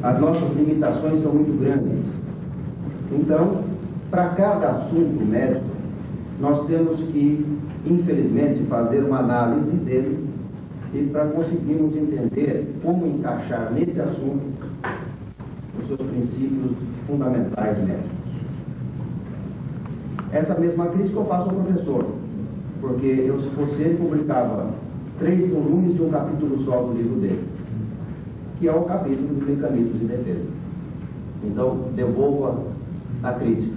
as nossas limitações são muito grandes. Então, para cada assunto médico, nós temos que, infelizmente, fazer uma análise dele e para conseguirmos entender como encaixar nesse assunto os seus princípios fundamentais médicos. Essa mesma crítica eu faço ao professor, porque eu, se fosse ele, publicava 3 volumes de um capítulo só do livro dele, que é o capítulo dos mecanismos de defesa. Então, devolvo a crítica,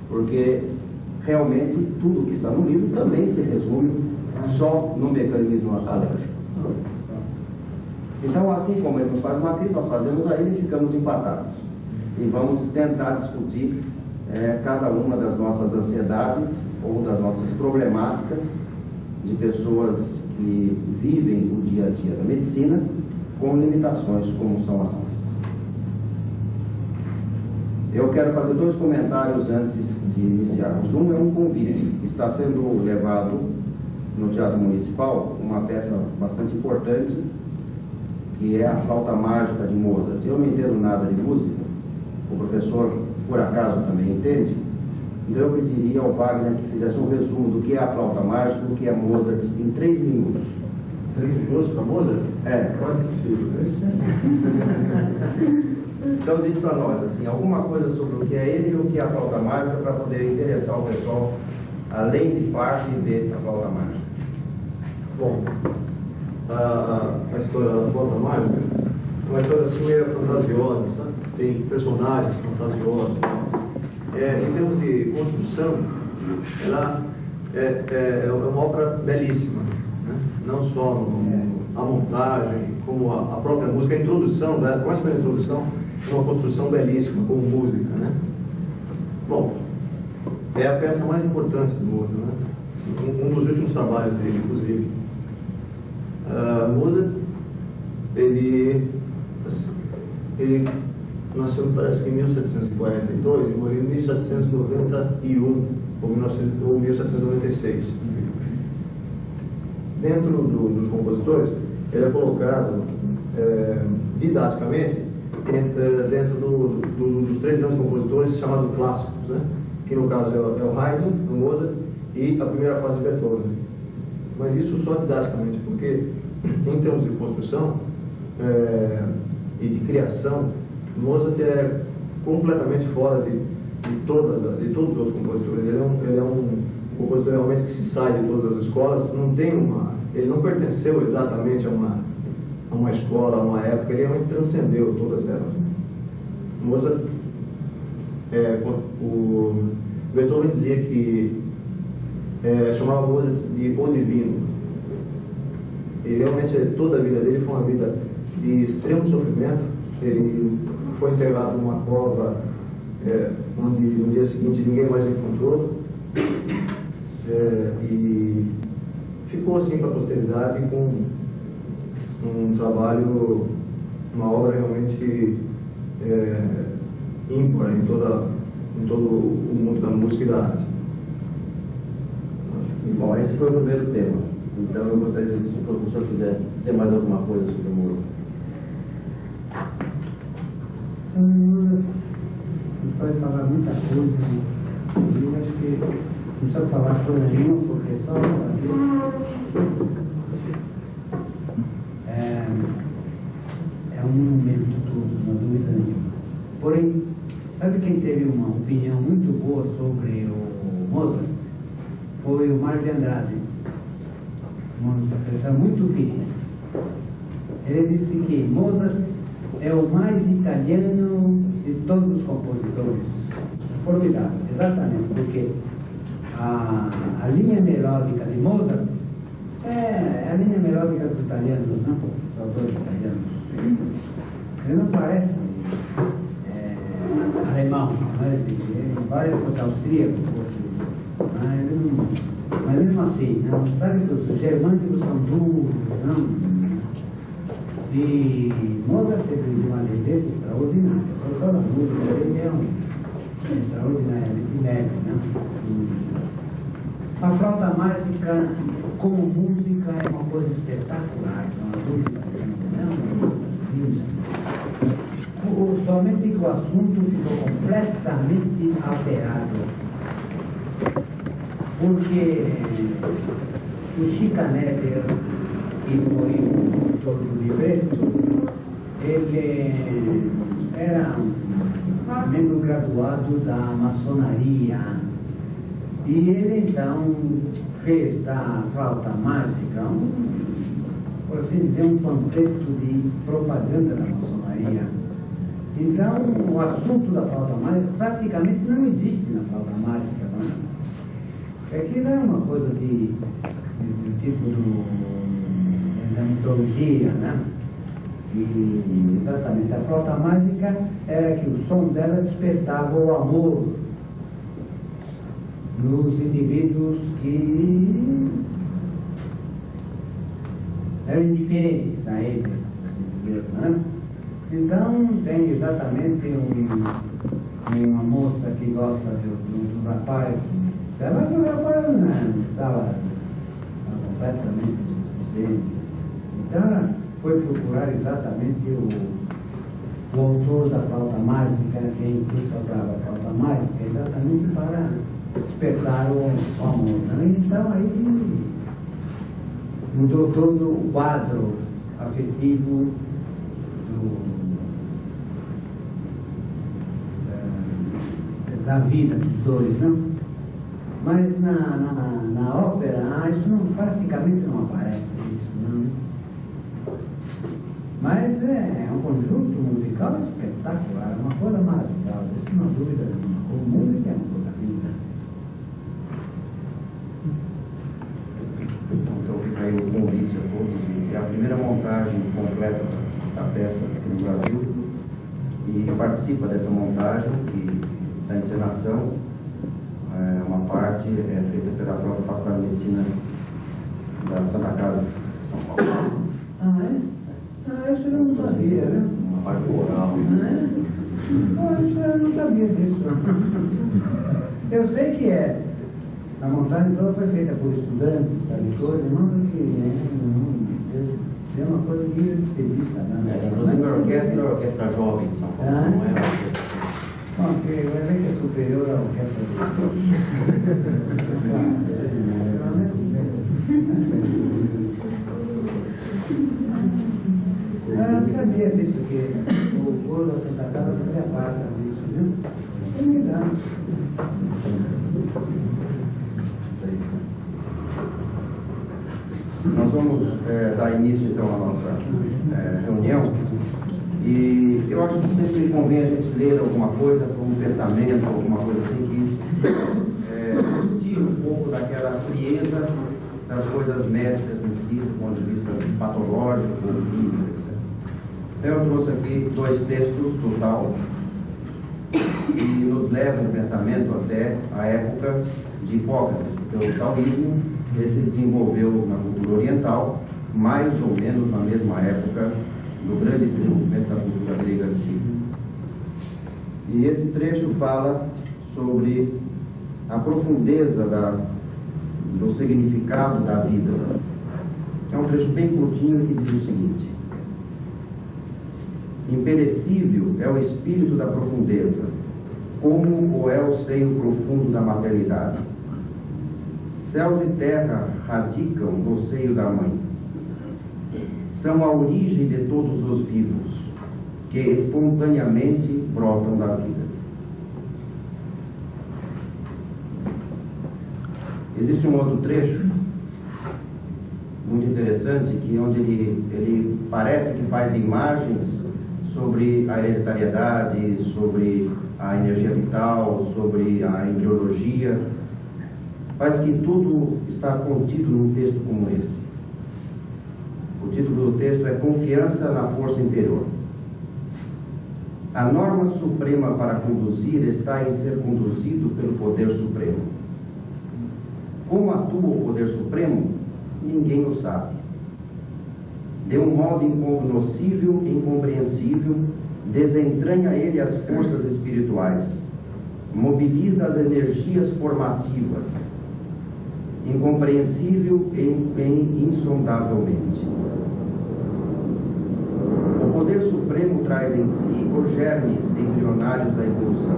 porque realmente tudo que está no livro também se resume só no mecanismo alérgico. Então, assim como ele nos faz uma crítica, nós fazemos a ele e ficamos empatados. E vamos tentar discutir cada uma das nossas ansiedades ou das nossas problemáticas de pessoas que vivem o dia a dia da medicina com limitações como são as nossas. Eu quero fazer 2 comentários antes de iniciarmos. Um é um convite. Está sendo levado no Teatro Municipal uma peça bastante importante, que é a Flauta Mágica de Mozart. Eu não entendo nada de música, o professor, por acaso, também entende, então eu pediria ao Wagner que fizesse um resumo do que é a Flauta Mágica, do que é Mozart, em 3 minutos. 3 minutos para Mozart? É. Quase possível. Então diz para nós, assim, alguma coisa sobre o que é ele e o que é a Flauta Mágica, para poder interessar o pessoal, além de parte, ver a Flauta Mágica. Bom, a história da Flauta Mágica é uma história assim meio fantasiosa, sabe? Tem personagens fantasiosos. Em termos de construção, ela é uma obra belíssima, né? Não só a montagem, como a própria música, a introdução, né? Começa pela introdução, é uma construção belíssima, como música, né? Bom, é a peça mais importante do Mozart, né? Um dos últimos trabalhos dele, inclusive. Mozart, ele nasceu, parece que em 1742 e morreu em 1791 ou 1796. Dentro dos compositores, ele é colocado didaticamente dentro dos 3 grandes compositores chamados clássicos, né? Que no caso é o Haydn, o Mozart e a primeira fase de Beethoven. Mas isso só didaticamente, porque em termos de construção e de criação, Mozart é completamente fora de todos os outros compositores. Ele é um compositor realmente que se sai de todas as escolas. Ele não pertenceu exatamente a uma escola, a uma época. Ele realmente transcendeu todas elas. Mozart, o Beethoven dizia que chamava Mozart de O Divino. E realmente toda a vida dele foi uma vida de extremo sofrimento. Ele foi enterrado numa cova onde no dia seguinte ninguém mais encontrou, e ficou assim para a posteridade com um trabalho, uma obra realmente ímpar em todo o mundo da música e da arte. Bom, esse foi o primeiro tema. Então eu gostaria de, se o professor quiser dizer mais alguma coisa sobre o Mozart. Pode falar muita coisa, eu acho que não precisa falar coisa nenhuma, porque só é um monumento todo, não dúvida nenhuma. Porém, sabe quem teve uma opinião muito boa sobre o Mozart? Foi o Mário de Andrade, uma pessoa muito feliz. Ele disse que Mozart é o mais italiano de todos os compositores. Formidável, exatamente, porque a linha melódica de Mozart é a linha melódica dos italianos, não? Dos autores italianos. Ele não parece alemão, né? Várias coisas austríacas, mas mesmo assim, não? Sabe que os germânicos são duros, não? E Mozart teve uma leveza extraordinária. Toda a música dele é extraordinariamente leve, né? A flauta mágica, como música, é uma coisa espetacular, uma dúvida, não? somente que o assunto ficou completamente alterado. Porque o Schikaneder, que foi o autor do livreto, ele era um membro graduado da maçonaria. E ele então fez da flauta mágica por assim dizer, um panfleto de propaganda da maçonaria. Então, o assunto da flauta mágica praticamente não existe na flauta mágica, não é? Aquilo é uma coisa do tipo da mitologia, né? E exatamente, a flauta mágica era que o som dela despertava o amor nos indivíduos que eram indiferentes a ele, né? Então, tem exatamente uma moça que gosta do rapaz. Ela que o rapaz não estava completamente desistente. Então, ela foi procurar exatamente o autor da flauta mágica, quem tocava a flauta mágica, exatamente para despertar o amor. Né? Então, aí mudou todo o quadro afetivo da vida dos dois, não? Mas na ópera, isso praticamente não aparece, isso, não. Mas é um conjunto musical espetacular, uma coisa maravilhosa, isso não há dúvida nenhuma. O música é uma coisa linda. Então fica aí o convite a todos. É a primeira montagem completa da peça aqui no Brasil. E participa dessa montagem, da encenação. Uma parte é feita pela própria Faculdade de Medicina da Santa Casa de São Paulo. Ah, é? Isso eu não sabia, né? Uma parte oral. Isso eu não sabia disso. Eu sei que a montagem toda foi feita por estudantes, tradutores, não que é uma coisa que se vista, né? Inclusive a orquestra jovem de São Paulo, não é uma orquestra. Bom, que vai ver que é superior à orquestra eu não sabia disso, que o coro da Santa Casa fazia parte disso, viu? Tem que dar. Nós vamos dar início então à nossa reunião e eu acho que sempre convém a gente ler alguma coisa, como pensamento, alguma coisa assim que tira um pouco daquela frieza das coisas médicas em si, do ponto de vista patológico, físico, etc. Então eu trouxe aqui 2 textos do Tao que nos levam o pensamento até a época de Hipócrates, porque o taoísmo se desenvolveu na cultura oriental mais ou menos na mesma época do grande desenvolvimento da cultura grega antiga. E esse trecho fala sobre a profundeza do significado da vida. É um trecho bem curtinho que diz o seguinte: imperecível é o espírito da profundeza, como o é o seio profundo da maternidade. Céus e terra radicam no seio da mãe. São a origem de todos os vivos, que espontaneamente brotam da vida. Existe um outro trecho muito interessante, onde ele parece que faz imagens sobre a hereditariedade, sobre a energia vital, sobre a embriologia. Parece que tudo está contido num texto como este. O título do texto é Confiança na Força Interior. A norma suprema para conduzir está em ser conduzido pelo Poder Supremo. Como atua o Poder Supremo? Ninguém o sabe. De um modo incognoscível e incompreensível, desentranha ele as forças espirituais, mobiliza as energias formativas, incompreensível e insondavelmente. O poder supremo traz em si os germes embrionários da evolução.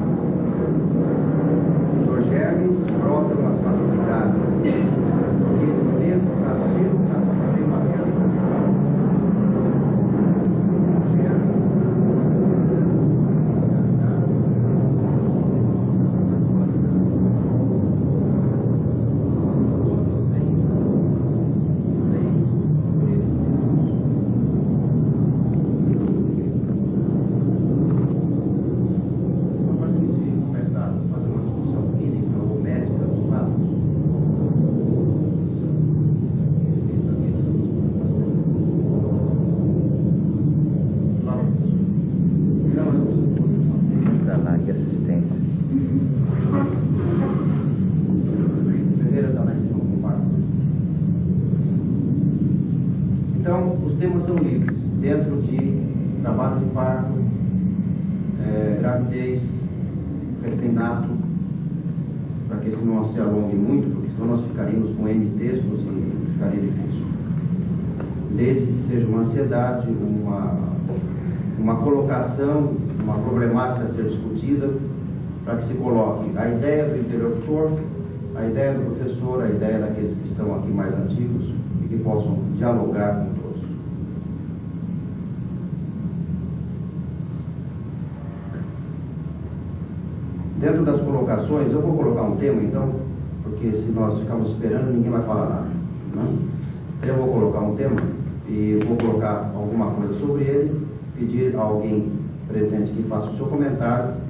Os germes brotam as facilidades, porque dentro nasceu a primavera. Os germes Então, os temas são livres, dentro de trabalho de parto, gravidez, recém-nato, para que isso não se alongue muito, porque senão nós ficaríamos com N textos e ficaria difícil. Desde que seja uma ansiedade, uma colocação, uma problemática a ser discutida, para que se coloque a ideia do interlocutor, a ideia do professor, a ideia daqueles que estão aqui mais antigos e que possam dialogar com todos. Dentro das colocações, eu vou colocar um tema então, porque se nós ficarmos esperando, ninguém vai falar nada. Né? Eu vou colocar um tema e vou colocar alguma coisa sobre ele, pedir a alguém presente que faça o seu comentário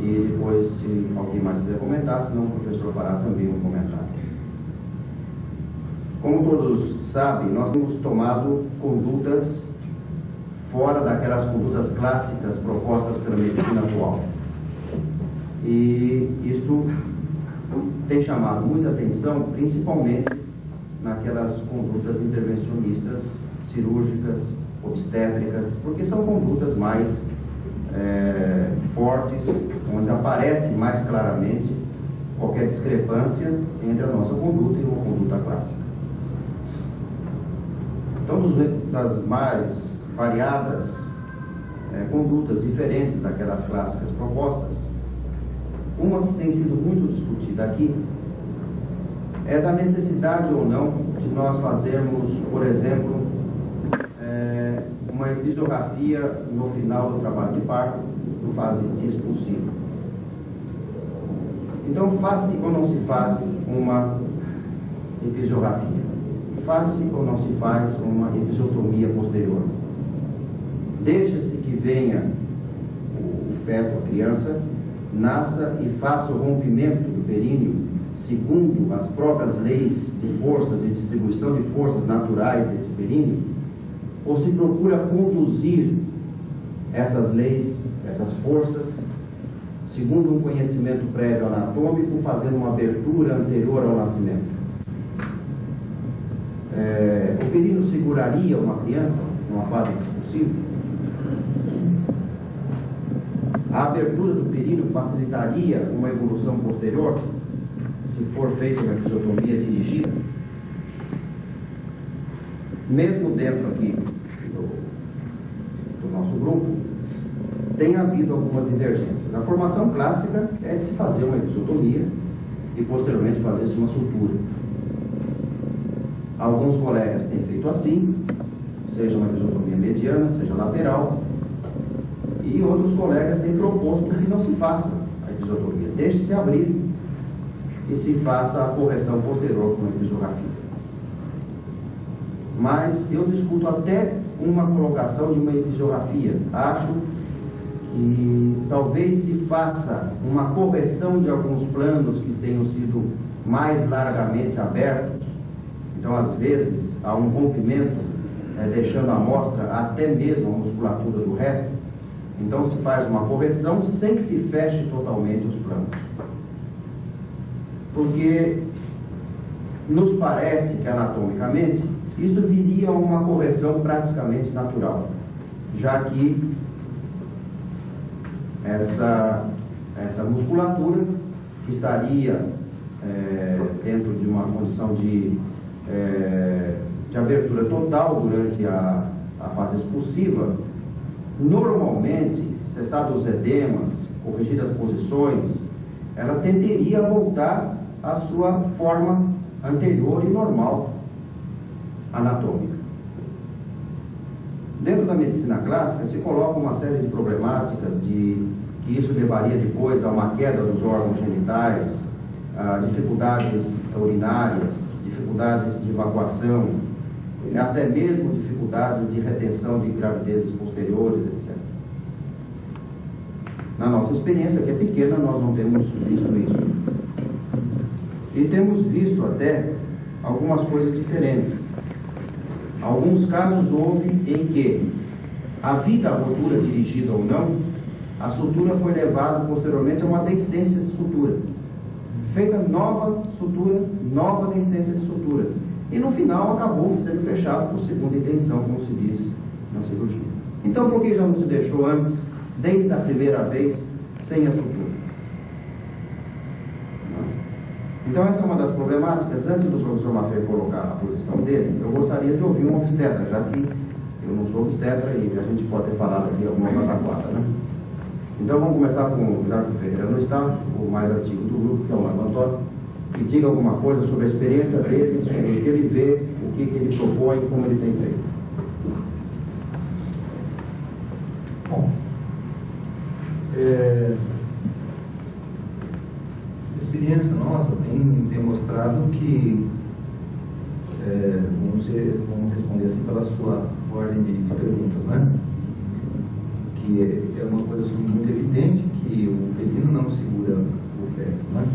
e depois, se alguém mais quiser comentar, senão o professor fará também um comentário. Como todos sabem, nós temos tomado condutas fora daquelas condutas clássicas propostas pela medicina atual. E isto tem chamado muita atenção, principalmente naquelas condutas intervencionistas, cirúrgicas, obstétricas, porque são condutas mais fortes, onde aparece mais claramente qualquer discrepância entre a nossa conduta e uma conduta clássica. Então, das mais variadas condutas diferentes daquelas clássicas propostas, uma que tem sido muito discutida aqui é da necessidade ou não de nós fazermos, por exemplo, uma episografia no final do trabalho de parto, no fase expulsiva. Então, faz-se ou não se faz uma episografia? Faz-se ou não se faz uma episiotomia posterior? Deixa-se que venha o feto, a criança, nasça e faça o rompimento do períneo segundo as próprias leis de forças e distribuição de forças naturais desse períneo, ou se procura conduzir essas leis, essas forças, segundo um conhecimento prévio anatômico, fazendo uma abertura anterior ao nascimento? O períneo seguraria uma criança numa fase expulsiva? A abertura do períneo facilitaria uma evolução posterior, se for feita uma episiotomia dirigida? Mesmo dentro aqui do nosso grupo, tem havido algumas divergências. A formação clássica é de se fazer uma episiotomia e posteriormente fazer-se uma sutura. Alguns colegas têm feito assim, seja uma episiotomia mediana, seja lateral, e outros colegas têm proposto que não se faça a episiotomia, deixe-se abrir e se faça a correção posterior com a episografia. Mas eu discuto até uma colocação de uma episografia. Acho que talvez se faça uma correção de alguns planos que tenham sido mais largamente abertos. Então, às vezes, há um rompimento, deixando à mostra até mesmo a musculatura do reto. Então, se faz uma correção sem que se feche totalmente os planos. Porque nos parece que, anatomicamente, isso viria a uma correção praticamente natural, já que essa musculatura que estaria dentro de uma condição de abertura total durante a fase expulsiva, normalmente, cessados os edemas, corrigidas as posições, ela tenderia a voltar à sua forma anterior e normal anatômica. Dentro da medicina clássica se coloca uma série de problemáticas que isso levaria depois a uma queda dos órgãos genitais, a dificuldades urinárias, dificuldades de evacuação, até mesmo dificuldades de retenção de gravidezes posteriores, etc. Na nossa experiência, que é pequena, nós não temos visto isso. E temos visto até algumas coisas diferentes. Alguns casos houve em que, havia a rotura dirigida ou não, a sutura foi levada posteriormente a uma deiscência de sutura. Feita nova sutura, nova deiscência de sutura. E no final acabou sendo fechado por segunda intenção, como se diz na cirurgia. Então, por que já não se deixou antes, desde a primeira vez, sem a sutura? Então, essa é uma das problemáticas. Antes do professor Maffei colocar a posição dele, eu gostaria de ouvir um obstetra, já que eu não sou obstetra e a gente pode ter falado aqui alguma pataquada, né? Então, vamos começar com o Jarco Ferreira. Não está o mais antigo do grupo, que é o Marco Antônio, que diga alguma coisa sobre a experiência dele, sobre o que ele vê, o que ele propõe e como ele tem feito. Bom, a experiência nossa tem mostrado que, vamos responder assim pela sua ordem de perguntas, né? Que é uma coisa assim, muito evidente que o uterino não segura o feto, né?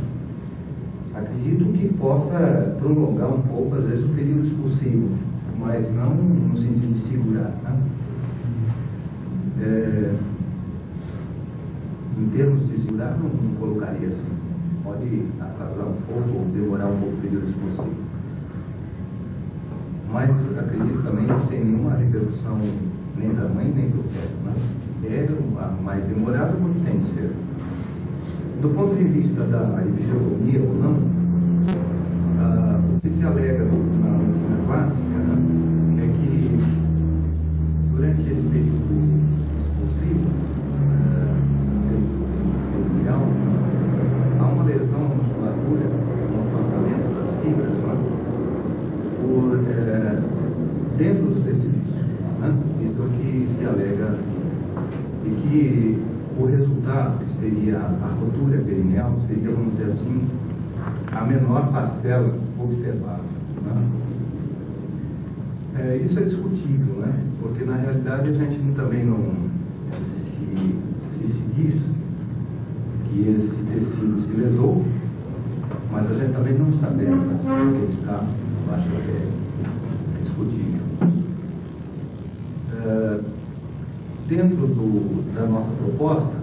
Acredito que possa prolongar um pouco, às vezes, o período expulsivo, mas não no sentido de segurar, né? Em termos de segurar, não colocaria assim. Pode atrasar um pouco ou demorar um pouco o período expulsivo. Mas acredito também sem nenhuma repercussão nem da mãe nem do feto, né? É mais demorado porque tem que ser. Do ponto de vista da episiotomia ou não, o que se alega na medicina clássica, né, é que durante esse período expulsivo, há uma lesão na musculatura, no afastamento das fibras, né, dentro dos tecidos, né? Isto é que se alega, e que o resultado, que seria a rotura perineal, seria, vamos dizer assim, a menor parcela observável, né? Isso é discutível, né? Porque na realidade a gente também não se diz que esse tecido se lesou, mas a gente também não está dentro daquele estado, eu acho que é discutível. Dentro da nossa proposta,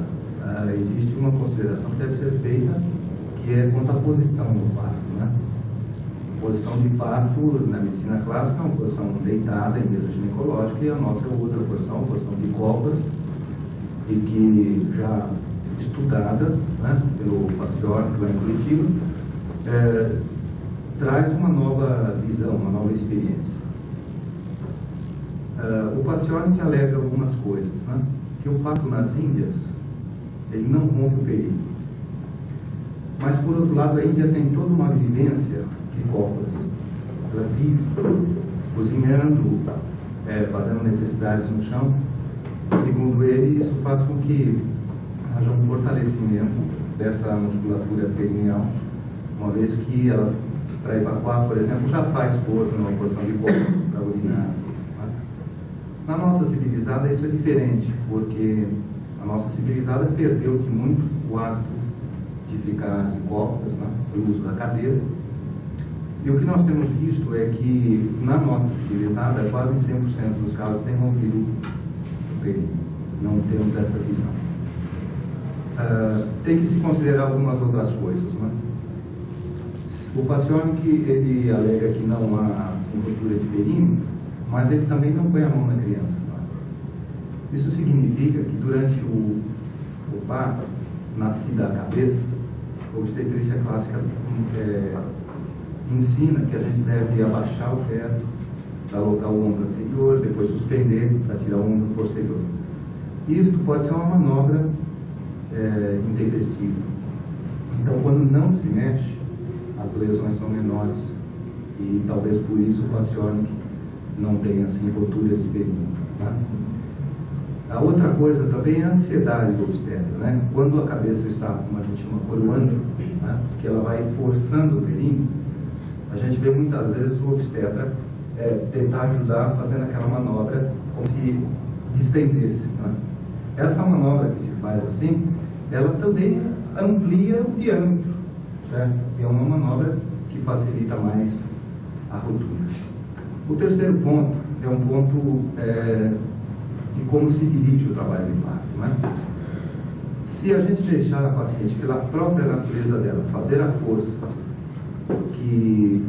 existe uma consideração que deve ser feita, que é quanto à posição do parto, né? A posição de parto na medicina clássica é uma posição deitada em mesa ginecológica, e a nossa é outra posição, a posição de cócoras, e que já estudada, né, pelo Paciorni, lá em Curitiba, traz uma nova visão, uma nova experiência. O Paciorni alega algumas coisas, né? Que o parto nas Índias, ele não rompe o período. Mas, por outro lado, a Índia tem toda uma vivência de cócoras. Ela vive cozinhando, fazendo necessidades no chão. Segundo ele, isso faz com que haja um fortalecimento dessa musculatura perineal, uma vez que ela, para evacuar, por exemplo, já faz força numa posição de cócoras para urinar. Na nossa civilizada isso é diferente, porque a nossa civilizada perdeu de muito o hábito de ficar de cócoras, né, o uso da cadeira. E o que nós temos visto é que na nossa civilizada, quase em 100% dos casos tem rompido o período. Não temos essa visão. Tem que se considerar algumas outras coisas, né? O Paciorni, que ele alega que não há ruptura de perímetro, mas ele também não põe a mão na criança. Tá? Isso significa que durante o parto, nascida a cabeça, a obstetrícia clássica ensina que a gente deve abaixar o feto, alocar o ombro anterior, depois suspender para tirar o ombro posterior. Isto pode ser uma manobra intempestiva. Então, quando não se mexe, as lesões são menores e talvez por isso o paciente não tenha assim roturas de períneo. Tá? A outra coisa também é a ansiedade do obstetra, né? Quando a cabeça está, como a gente chama, coroando, né? Que ela vai forçando o períneo, a gente vê muitas vezes o obstetra tentar ajudar fazendo aquela manobra como se distendesse. Né? Essa manobra que se faz assim, ela também amplia o diâmetro, certo? É uma manobra que facilita mais a rotura. O terceiro ponto é um ponto de como se dirige o trabalho de parto. Né? Se a gente deixar a paciente, pela própria natureza dela, fazer a força que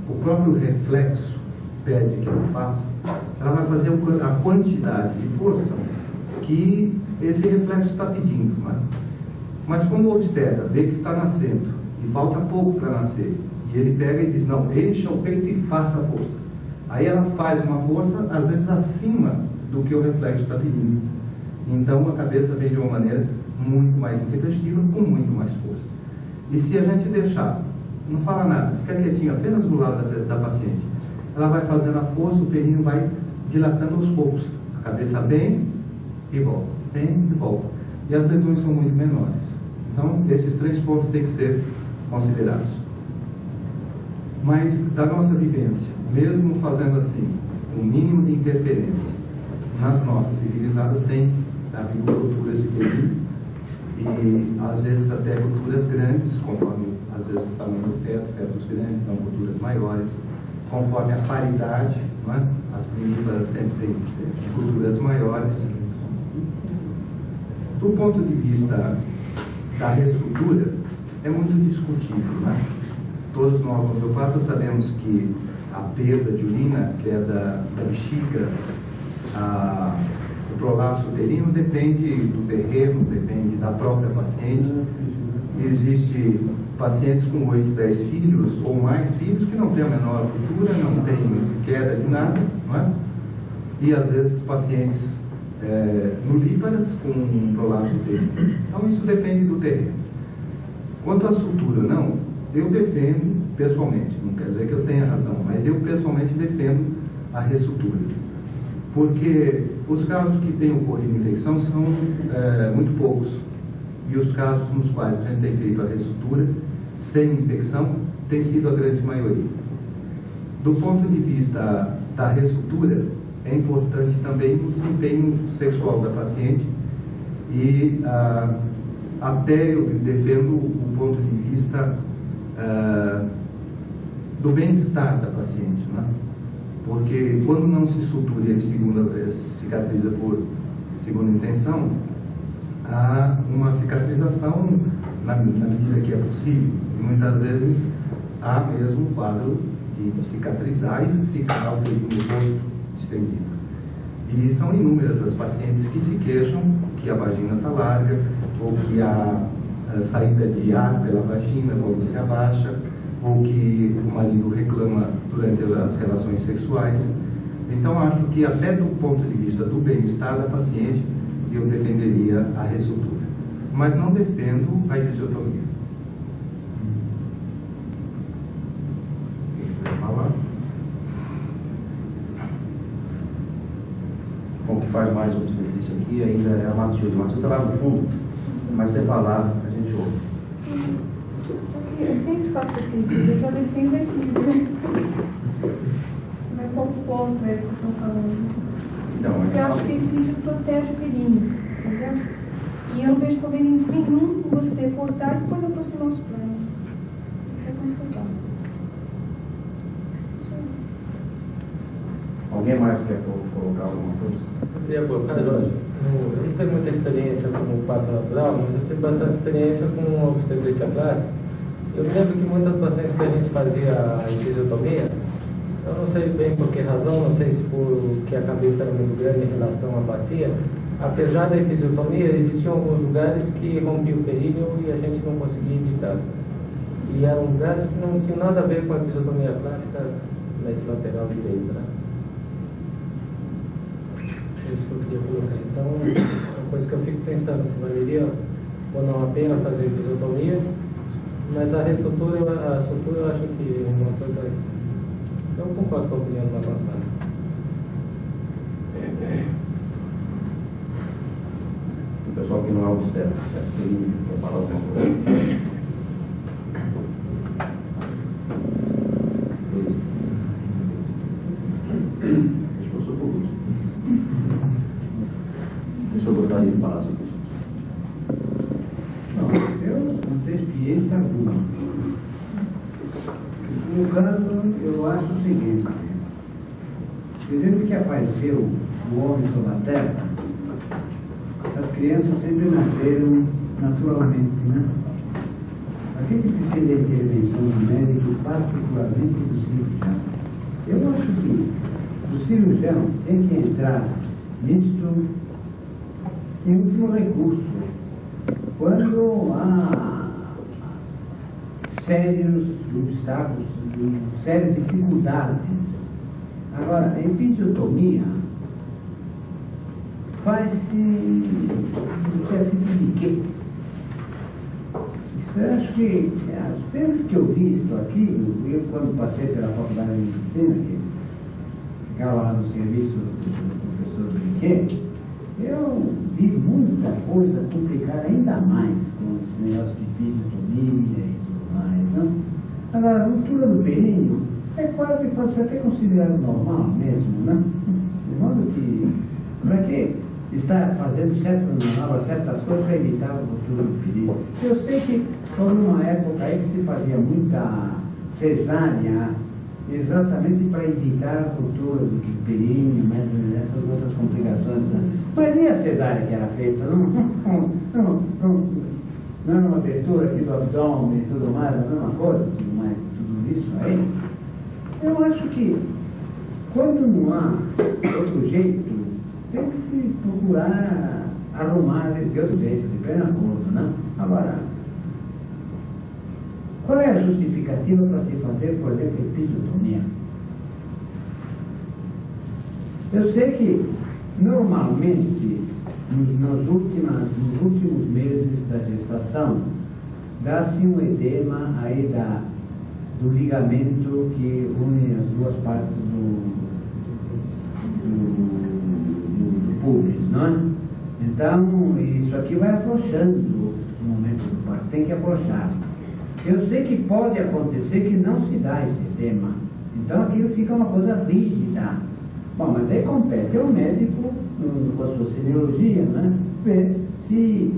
o próprio reflexo pede que ela faça, ela vai fazer a quantidade de força que esse reflexo está pedindo. Né? Mas como o obstetra vê que está nascendo e falta pouco para nascer, e ele pega e diz, não, encha o peito e faça a força. Aí ela faz uma força, às vezes, acima do que o reflexo está pedindo. Então a cabeça vem de uma maneira muito mais intempestiva, com muito mais força. E se a gente deixar, não fala nada, fica quietinho apenas do lado da paciente, ela vai fazendo a força, o períneo vai dilatando aos poucos. A cabeça vem e volta, vem e volta. E as lesões são muito menores. Então, esses 3 pontos têm que ser considerados. Mas, da nossa vivência, mesmo fazendo assim, um mínimo de interferência, nas nossas civilizadas tem havido rupturas de períneo e, às vezes, até rupturas grandes, conforme, às vezes, o tamanho do feto, fetos grandes, então rupturas maiores, conforme a paridade, não é? As primíparas sempre têm rupturas maiores. Do ponto de vista da reestrutura, é muito discutível, né? Todos nós, homeopatas, sabemos que a perda de urina, que é da bexiga, o prolapso uterino, depende do terreno, depende da própria paciente. Existem pacientes com 8, 10 filhos ou mais filhos que não têm a menor ruptura, não têm queda de nada, não é? E às vezes pacientes nulíparas com prolapso uterino. Então isso depende do terreno. Quanto à sutura, não, eu defendo pessoalmente, não quer dizer que eu tenha razão, mas eu pessoalmente defendo a ressutura. Porque os casos que têm ocorrido infecção são muito poucos. E os casos nos quais a gente tem feito a ressutura sem infecção tem sido a grande maioria. Do ponto de vista da ressutura, é importante também o desempenho sexual da paciente e até eu defendo o ponto de vista do bem-estar da paciente, né? Porque quando não se sutura e ele cicatriza por segunda intenção, há uma cicatrização na medida que é possível. E muitas vezes há mesmo um quadro de cicatrizar e ficar o rosto estendido. E são inúmeras as pacientes que se queixam que a vagina está larga, ou que a saída de ar pela vagina quando se abaixa, ou que o marido reclama durante as relações sexuais. Então, acho que até do ponto de vista do bem-estar da paciente, eu defenderia a ressutura. Mas não defendo a episiotomia. Quem quiser falar? Bom, o que faz mais um serviço aqui ainda é a Matilde. A Matilde está lá no fundo, mas você falar, a gente ouve. Eu sempre faço aqui, eu já defendo a crise, né? Mas qual ponto é que estão falando? Então, Porque eu acho que a crise protege o períneo, entendeu? E eu não vejo problema nenhum com você cortar e depois aproximar os planos. É com isso que eu falo. alguém mais quer colocar alguma coisa? Eu queria colocar, lógico, eu não tenho muita experiência como parto natural, mas eu tenho bastante experiência com obstetrícia clássica. Eu me lembro que muitas pacientes que a gente fazia a episiotomia, eu não sei bem por que razão, não sei se porque a cabeça era muito grande em relação à bacia, apesar da episiotomia, existiam alguns lugares que rompiam o períneo e a gente não conseguia evitar. E eram lugares que não tinham nada a ver com a episiotomia clássica lateral direita, né? isso que eu queria colocar. Então, uma coisa que eu fico pensando, se valeria ou não a pena fazer episiotomia, mas a estrutura eu acho que é uma coisa. Eu concordo com a opinião do Maguatá. O pessoal que não é obstetra, quer falar alguma coisa? Deixa eu sou por último. Deixa eu gostaria de falar sobre isso. Não, eu não tenho experiência alguma. No caso, eu acho o seguinte: desde que apareceu o homem sobre a terra, as crianças sempre nasceram naturalmente, né? Aquele que precisa de intervenção do médico, particularmente do cirurgião. Eu acho que o cirurgião tem que entrar nisto em último recurso, quando há sérios obstáculos, sérias dificuldades. Agora, em episiotomia, faz-se um certo tipo de quê? Eu acho que, as vezes que eu vi isso aqui, eu quando passei pela faculdade de medicina, que ficava lá no serviço do professor Brinquet, eu vi muita coisa complicada ainda mais com esse negócio de episiotomia e tudo mais, não? Agora, a ruptura do períneo é quase que pode ser até considerado normal mesmo, né? De modo que, para que estar fazendo certas coisas para evitar a ruptura do períneo? Eu sei que houve uma época aí que se fazia muita cesárea exatamente para evitar a ruptura do períneo, mas essas outras complicações. Né? Mas e a cesárea que era feita? Não era uma abertura aqui do abdômen e tudo mais, a mesma coisa, tudo isso aí? Eu acho que quando não há outro jeito, tem que se procurar arrumar de outro jeito, de pleno acordo, né? Agora, qual é a justificativa para se fazer, por exemplo, episiotomia? Eu sei que, normalmente, nos últimos meses da gestação, dá-se um edema aí do ligamento que une as duas partes do pubis, não é? Então, isso aqui vai afrouxando no momento do parto, tem que afrouxar. Eu sei que pode acontecer que não se dá esse edema, então aquilo fica uma coisa rígida. Bom, mas aí compete ao médico, com a sua semiologia, né, ver se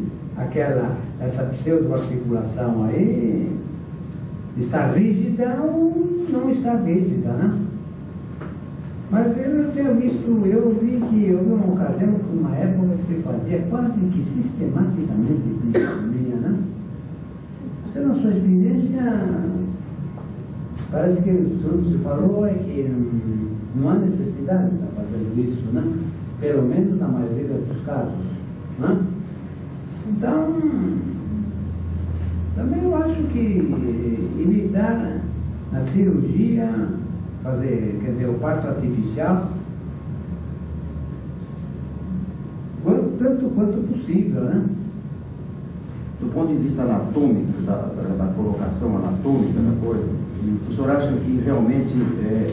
essa pseudoarticulação aí está rígida ou não está rígida, né? Mas eu tenho visto, eu vi que houve uma ocasião, uma época que se fazia quase que sistematicamente episiotomia, né? Você, na sua experiência, parece que tudo que se falou é que não há necessidade de estar fazendo isso, né? Pelo menos na maioria dos casos, né? Então, também eu acho que evitar a cirurgia, quer dizer, o parto artificial, tanto quanto possível, né? Do ponto de vista anatômico, da colocação anatômica da coisa, o senhor acha que realmente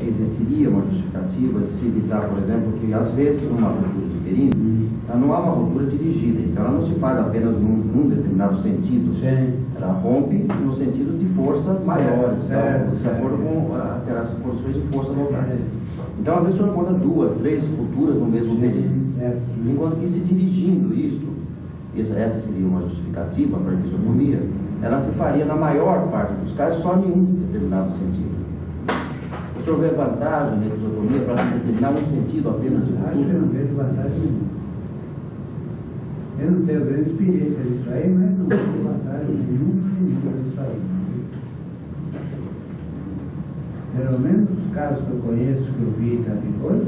existiria uma justificativa de se evitar, por exemplo, que às vezes numa ruptura de períneo, não há uma ruptura dirigida, então ela não se faz apenas num determinado sentido. Sim. Ela rompe no sentido de forças maiores, de acordo com aquelas porções de força locais. Então, às vezes, o senhor encontra 2, 3 rupturas no mesmo período. Enquanto que se dirigindo isto, essa seria uma justificativa para a episiotomia, ela se faria, na maior parte dos casos, só em um determinado sentido. O senhor vê vantagem na episiotomia para determinar um sentido apenas de Acho que eu ruptura? não vejo vantagem nenhuma. Eu não tenho grande experiência disso aí, mas não vejo vantagem nenhuma disso aí. Pelo menos os casos que eu conheço, que eu vi, coisa,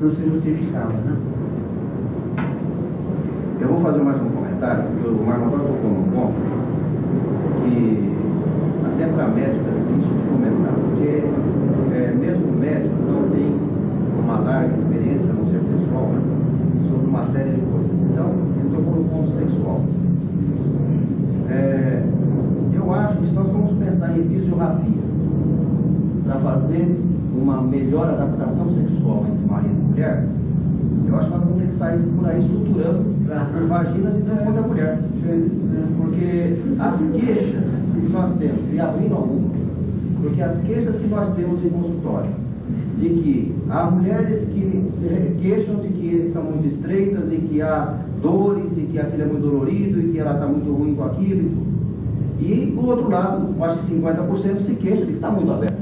não se justificava, né? Eu vou fazer mais um comentário, porque o Marco agora tocou num ponto que até para médico é difícil de comentar, porque mesmo o médico não tem certa experiência no ser pessoal, né, sobre uma série de coisas. Então, ele tocou no ponto sexual. Eu acho que se nós vamos pensar em fisioterapia para fazer uma melhor adaptação sexual entre marido e mulher, eu acho que nós vamos ter que sair por aí estruturando a vagina de toda a mulher. Porque as queixas que nós temos, e abrindo algumas, porque as queixas que nós temos em consultório, de que há mulheres que se queixam de que eles são muito estreitas e que há dores e que aquilo é muito dolorido e que ela está muito ruim com aquilo e tudo. E, por outro lado, eu acho que 50% se queixa de que está muito aberto.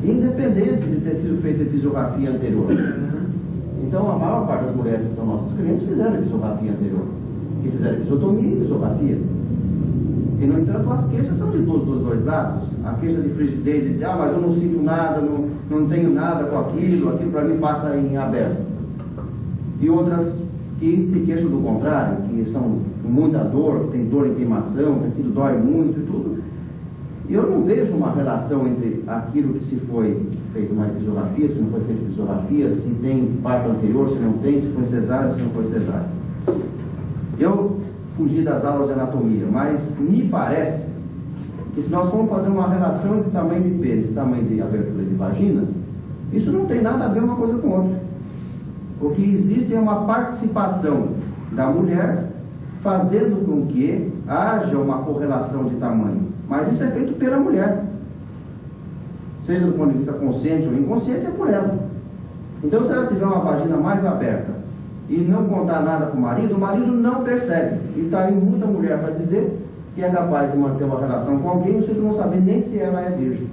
Independente de ter sido feita fisiografia anterior. Então, a maior parte das mulheres que são nossas clientes fizeram fisiografia anterior. E fizeram episiotomia e fisiografia. E, no entanto, as queixas são de dos dois lados. A queixa de frigidez, de dizer, mas eu não sinto nada, não tenho nada com aquilo para mim passa em aberto. E outras que se queixam do contrário, que são com muita dor, tem dor em queimação, que aquilo dói muito e tudo. E eu não vejo uma relação entre aquilo que se foi feito uma fisiografia, se não foi feito fisiografia, se tem parto anterior, se não tem, se foi cesárea, se não foi cesárea. Eu fugi das aulas de anatomia, mas me parece que se nós formos fazer uma relação entre tamanho de pênis e tamanho de abertura de vagina, isso não tem nada a ver uma coisa com outra. O que existe é uma participação da mulher fazendo com que haja uma correlação de tamanho. Mas isso é feito pela mulher. Seja do ponto de vista consciente ou inconsciente, é por ela. Então, se ela tiver uma vagina mais aberta e não contar nada com o marido não percebe. E está aí muita mulher para dizer que é capaz de manter uma relação com alguém sem não saber nem se ela é virgem.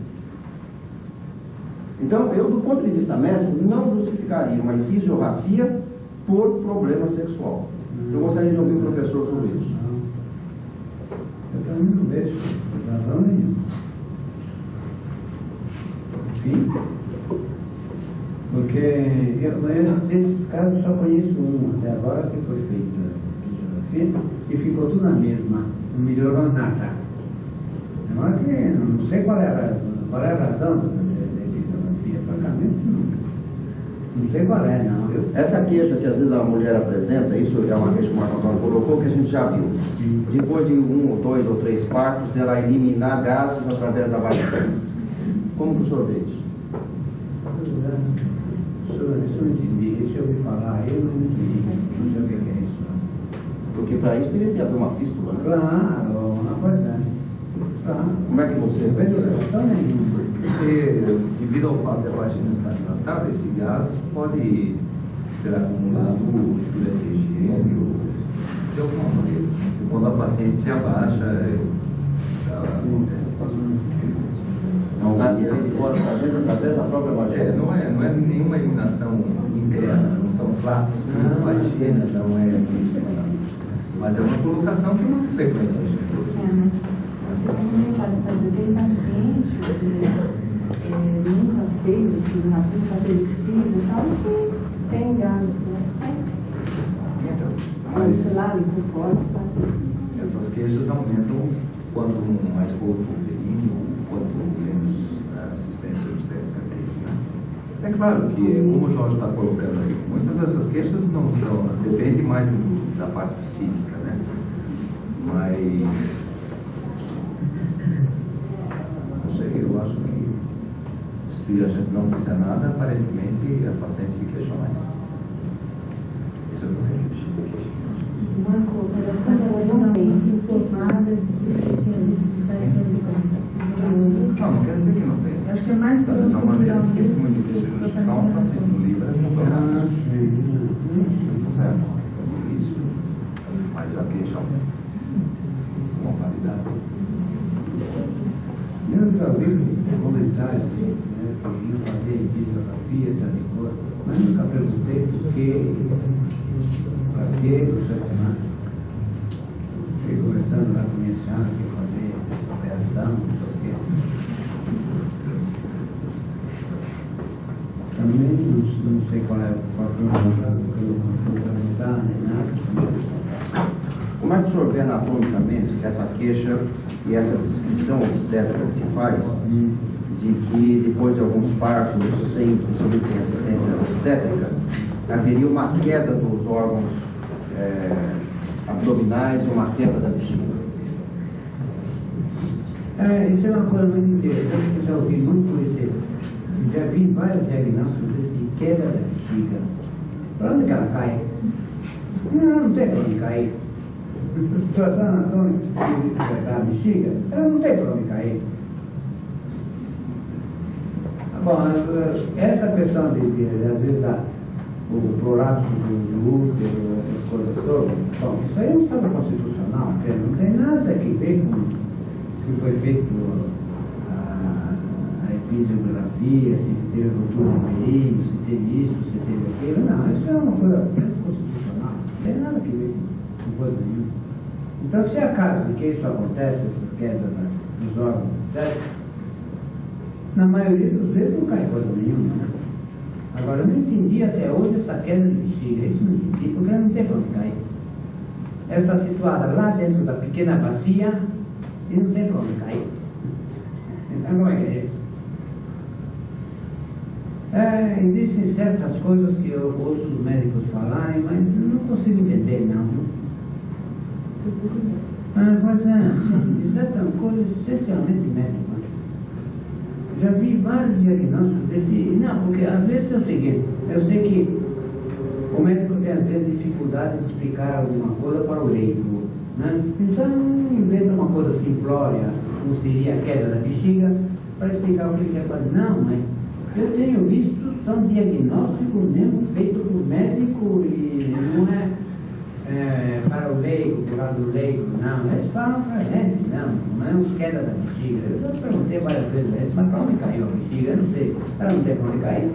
Então, eu, do ponto de vista médico, não justificaria uma fisiografia por problema sexual. Eu gostaria de ouvir o professor sobre isso. Eu também não vejo razão nenhuma. Enfim, porque desses casos só conheço um até agora que foi feito a fisiografia e ficou tudo na mesma, não melhorou nada. Agora que não sei qual é a razão da fisiografia, francamente não sei qual é, não. Essa queixa que às vezes a mulher apresenta, isso é uma queixa que o Marco Antônio colocou, que a gente já viu. Depois de 1, 2 ou 3 partos, dela eliminar gases através da vagina. Como que o senhor vê isso? Isso eu entendi, isso eu ouvi falar, eu não entendi, não sei o que é isso. Porque para isso teria que haver uma fístula, né? Claro, uma coisa. Claro. Como é que você vê? Porque, devido ao fato de a vagina estar dilatada, esse gás pode ser acumulado durante a higiene ou de alguma maneira. E quando a paciente se abaixa, acontece isso. É um gás que vem de fora para dentro através da própria vagina. Não é nenhuma eliminação interna, não são flatos, não é higiene, não é. Mas é uma colocação que é muito frequente. Tem paciente que nunca fez fisiografia, está perecido e tal, que tem gás, Mas lá, por fora, essas queixas aumentam quanto mais pouco uterino, quanto menos assistência obstétrica tem, né? É claro que, como o Jorge está colocando aí, muitas dessas queixas não são, depende mais da parte psíquica, né? Mas eu acho que se a gente não fizer nada, aparentemente a paciente se queixa mais. Isso é o que eu vejo. Não quer dizer que não tem. Acho que é mais Mas é uma maneira que é muito difícil justificar um paciente no livro, não certo? É difícil. Mas a queixa aumenta. Com qualidade. Eu já vi comentários, né, que iam fazer fisiografia, tal coisa, mas nunca perguntei por que, para que o Satanás. Fiquei conversando lá com minha senhora que ia fazer essa operação, não sei o quê. Também não sei qual é o problema, porque eu não fui perguntar nem nada. Como é que o senhor vê anatomicamente essa queixa e essa descrição obstétrica que se faz de que depois de alguns partos, sem assistência obstétrica, haveria uma queda dos órgãos abdominais e uma queda da bexiga. Isso é uma coisa muito interessante, eu já ouvi muito isso. Já vi vários diagnósticos de queda da bexiga. Para onde que ela cai? Não tem para onde cair. A situação anatômica da bexiga, ela não tem para onde cair. Bom, essa questão de às vezes, o prolapso do útero, essas coisas todas, bom, isso aí é um estado constitucional, não tem nada a ver com se foi feito a episiografia, se teve ruptura no períneo, se teve isso, se teve aquilo. Não, isso é uma coisa constitucional, não tem nada a ver com coisa nenhuma. Então, se é acaso de que isso acontece, essa queda dos órgãos, certo? Na maioria dos vezes não cai coisa nenhuma, né? Agora, eu não entendi até hoje essa queda de bexiga, isso não entendi, porque ela não tem para onde cair. Ela está situada lá dentro da pequena bacia e não tem para onde cair. Então, como é que é isso? Existem certas coisas que eu ouço os médicos falarem, mas não consigo entender, não. Mas isso é uma coisa essencialmente médica. Já vi vários diagnósticos desse. Não, porque às vezes é o seguinte, eu sei que o médico tem às vezes dificuldade de explicar alguma coisa para o leigo, né? Então inventa uma coisa simplória, como seria a queda da bexiga, para explicar o que ele quer fazer. Não, mas eu tenho visto, são diagnósticos mesmo feitos por médico e não é para o leigo, por causa do leigo, não. Eles falam para a gente, não é uma queda da bexiga. Eu já perguntei várias vezes a eles, mas para onde caiu a bexiga? Eu não sei. Ela não tem para onde cair?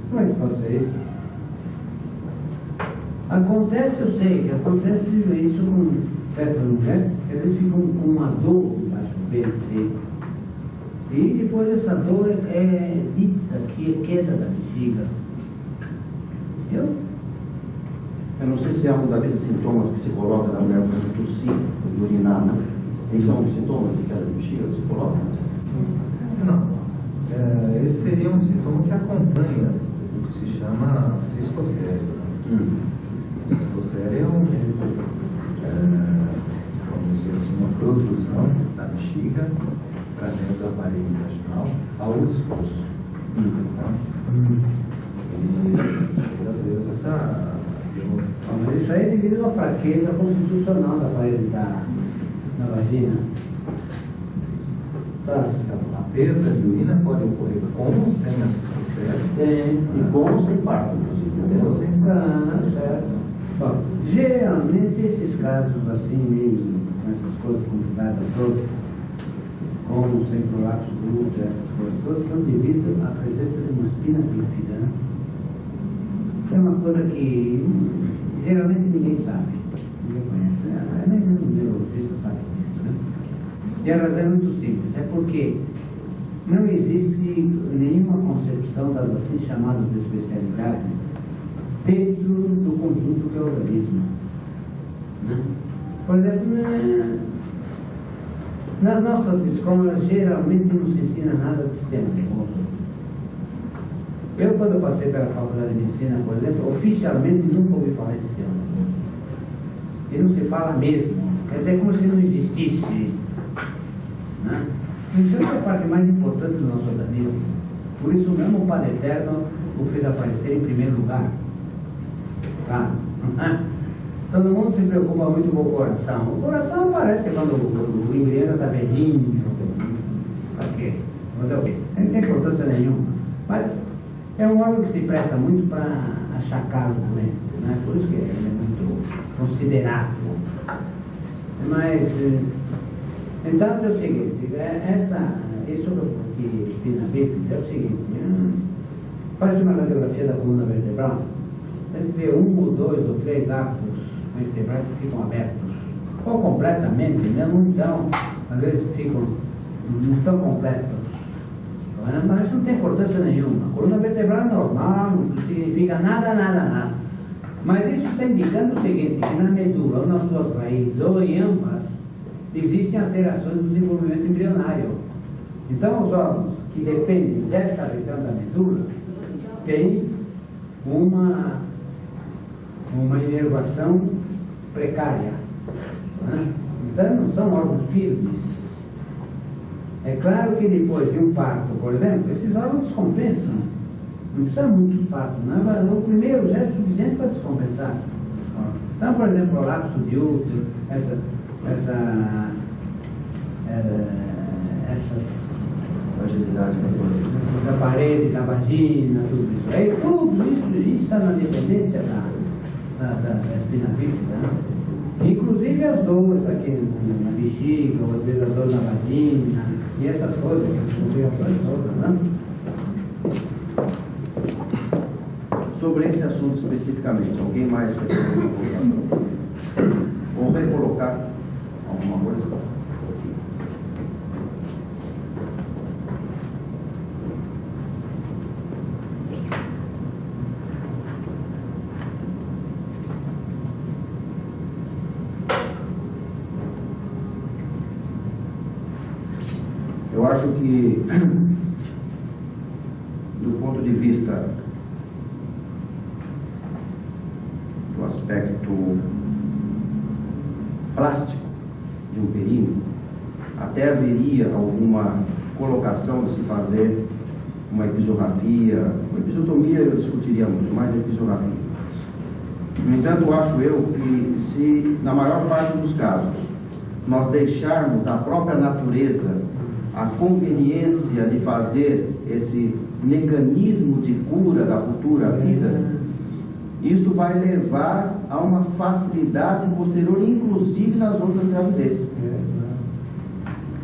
Como é que pode ser isso? Acontece, eu sei, que acontece isso com certas mulheres, que eles ficam com uma dor embaixo do peito. E depois essa dor é dita que é queda da bexiga. Eu não sei se é um daqueles sintomas que se coloca na mulher quando tossir, urinar, né? Eles são sintomas de queda de bexiga que se coloca? Não. Esse seria um sintoma que acompanha o que se chama cistocéria. Cistocéria é vamos dizer assim, uma protrusão da bexiga para dentro do aparelho vaginal ao esforço. E às vezes essa. Mas isso aí é devido a uma fraqueza constitucional da parede da vagina. A perda de urina pode ocorrer com ou sem a cistocéria. E com ou sem parto, inclusive. Certo. Bom, geralmente esses casos assim, meio com essas coisas complicadas todas, como sem prolapso do útero, essas coisas todas, são devido à presença de uma espina bífida, né? É uma coisa que geralmente ninguém sabe, ninguém conhece, nem mesmo o neurologista sabe disso, né? E a razão é muito simples, é porque não existe nenhuma concepção das assim chamadas especialidades dentro do conjunto que é o organismo, né? Por exemplo, nas nossas escolas geralmente não se ensina nada de sistema nervoso. Eu, quando passei pela faculdade de medicina, por exemplo, oficialmente nunca ouvi falar de sistema nervoso. E não se fala mesmo. Quer dizer, como se não existisse. Né? Isso é a parte mais importante do nosso organismo. Por isso mesmo o Padre Eterno o fez aparecer em primeiro lugar. Tá? Todo mundo se preocupa muito com o coração. O coração aparece quando o embrião está velhinho. Para quê? Fazer o quê? Não tem importância nenhuma. Mas é um órgão que se presta muito para achacar os doentes, né? Por isso que ele é muito considerado. Mas, então é o seguinte, isso que fiz na Bíblia é o seguinte, faz uma radiografia da coluna vertebral, a gente vê 1 ou 2 ou 3 arcos vertebrais que ficam abertos, ou completamente, né? Então, às vezes não estão completos. Mas isso não tem importância nenhuma. A coluna vertebral é normal, não significa nada. Mas isso está indicando o seguinte, que na medula, ou nas suas raízes, ou em ambas, existem alterações do desenvolvimento embrionário. Então, os órgãos que dependem desta região da medula têm uma inervação precária. Né? Então, não são órgãos firmes. É claro que depois de um parto, por exemplo, esses órgãos descompensam. Não precisa muitos partos, não. O primeiro já é suficiente para descompensar. Então, por exemplo, o lapso de útero, essas Fragilidade da parede, da vagina, tudo isso. Aí tudo isso está na dependência da espina bífida, né? Inclusive as dores aqui na bexiga, ou às vezes as dores na vagina, e essas coisas, essas complicações todas, né? Sobre esse assunto especificamente, alguém mais quer fazer uma colocação? Ou recolocar alguma coisa? Eu acho que, do ponto de vista do aspecto plástico de um períneo, até haveria alguma colocação de se fazer uma episografia. Uma episiotomia eu discutiria muito, mais a episografia. No entanto, acho eu que se, na maior parte dos casos, nós deixarmos a própria natureza a conveniência de fazer esse mecanismo de cura da futura vida, isto vai levar a uma facilidade posterior, inclusive nas outras gravidezes.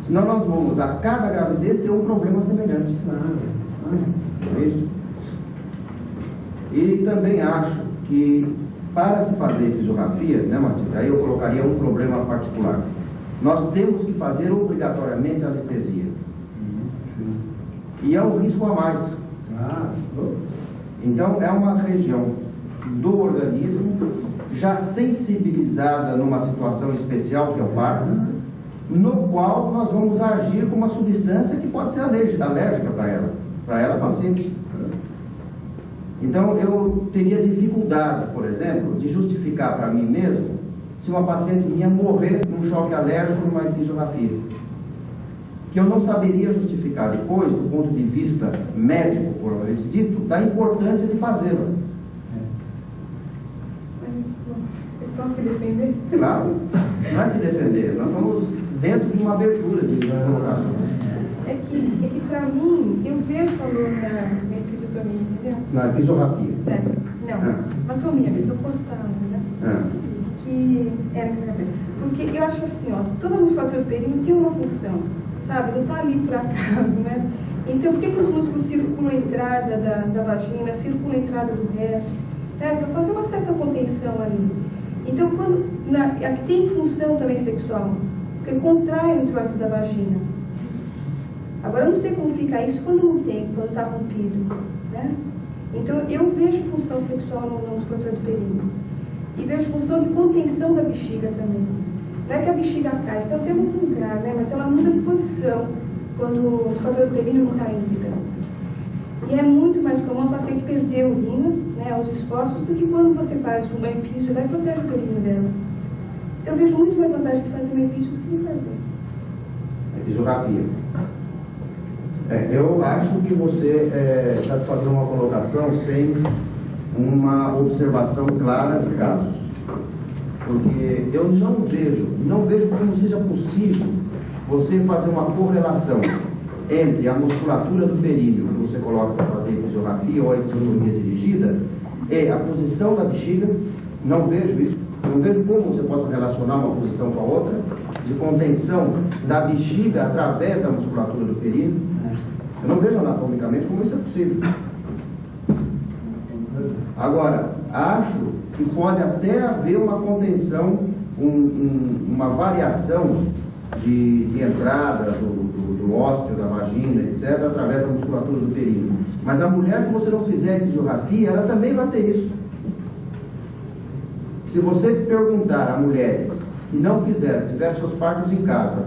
Senão nós vamos, a cada gravidez, ter um problema semelhante. É isso? E também acho que, para se fazer fisiografia, né, Matilde, aí eu colocaria um problema particular. Nós temos que fazer obrigatoriamente a anestesia. E é um risco a mais. Então, é uma região do organismo já sensibilizada numa situação especial, que é o parto, no qual nós vamos agir com uma substância que pode ser alérgica para ela paciente. Então, eu teria dificuldade, por exemplo, de justificar para mim mesmo se uma paciente minha morrer num choque alérgico numa episografia, que eu não saberia justificar depois, do ponto de vista médico, por propriamente dito, da importância de fazê-la. Eu posso me defender? Claro, não é se defender, nós estamos dentro de uma abertura de colocação. É que para mim, eu vejo valor na episiotomia, entendeu? Na episografia. Certo. Não, anatomia, mas eu cortava, né? Que era porque eu acho assim, ó, toda musculatura do períneo tem uma função, sabe? Não está ali por acaso, né? Então, por que os músculos circulam a entrada da vagina, circulam a entrada do reto? Para fazer uma certa contenção ali. Então, aqui tem função também sexual, porque contrai o introito da vagina. Agora, eu não sei como fica isso quando não tem, quando está rompido, né? Então, eu vejo função sexual na musculatura do períneo. E vejo função de contenção da bexiga também. Não é que a bexiga cai, isso é até muito lugar, né? Mas ela muda de posição quando o musculatura do períneo não está íntegra. E é muito mais comum a paciente perder a urina, né, aos esforços, do que quando você faz uma epísio e protege o períneo dela. Então eu vejo muito mais vantagem de fazer uma epísio do que de fazer. Episografia. Eu acho que você está fazendo uma colocação sem uma observação clara de casos. Porque eu não vejo como seja possível você fazer uma correlação entre a musculatura do períneo que você coloca para fazer episografia ou a episiotomia dirigida e a posição da bexiga. Não vejo isso. Não vejo como você possa relacionar uma posição com a outra, de contenção da bexiga através da musculatura do períneo. Eu não vejo anatomicamente como isso é possível. Agora, acho que pode até haver uma contenção, uma variação de entrada do ósseo, da vagina, etc., através da musculatura do períneo. Mas a mulher que você não fizer episografia, ela também vai ter isso. Se você perguntar a mulheres que não fizeram, tiveram seus partos em casa,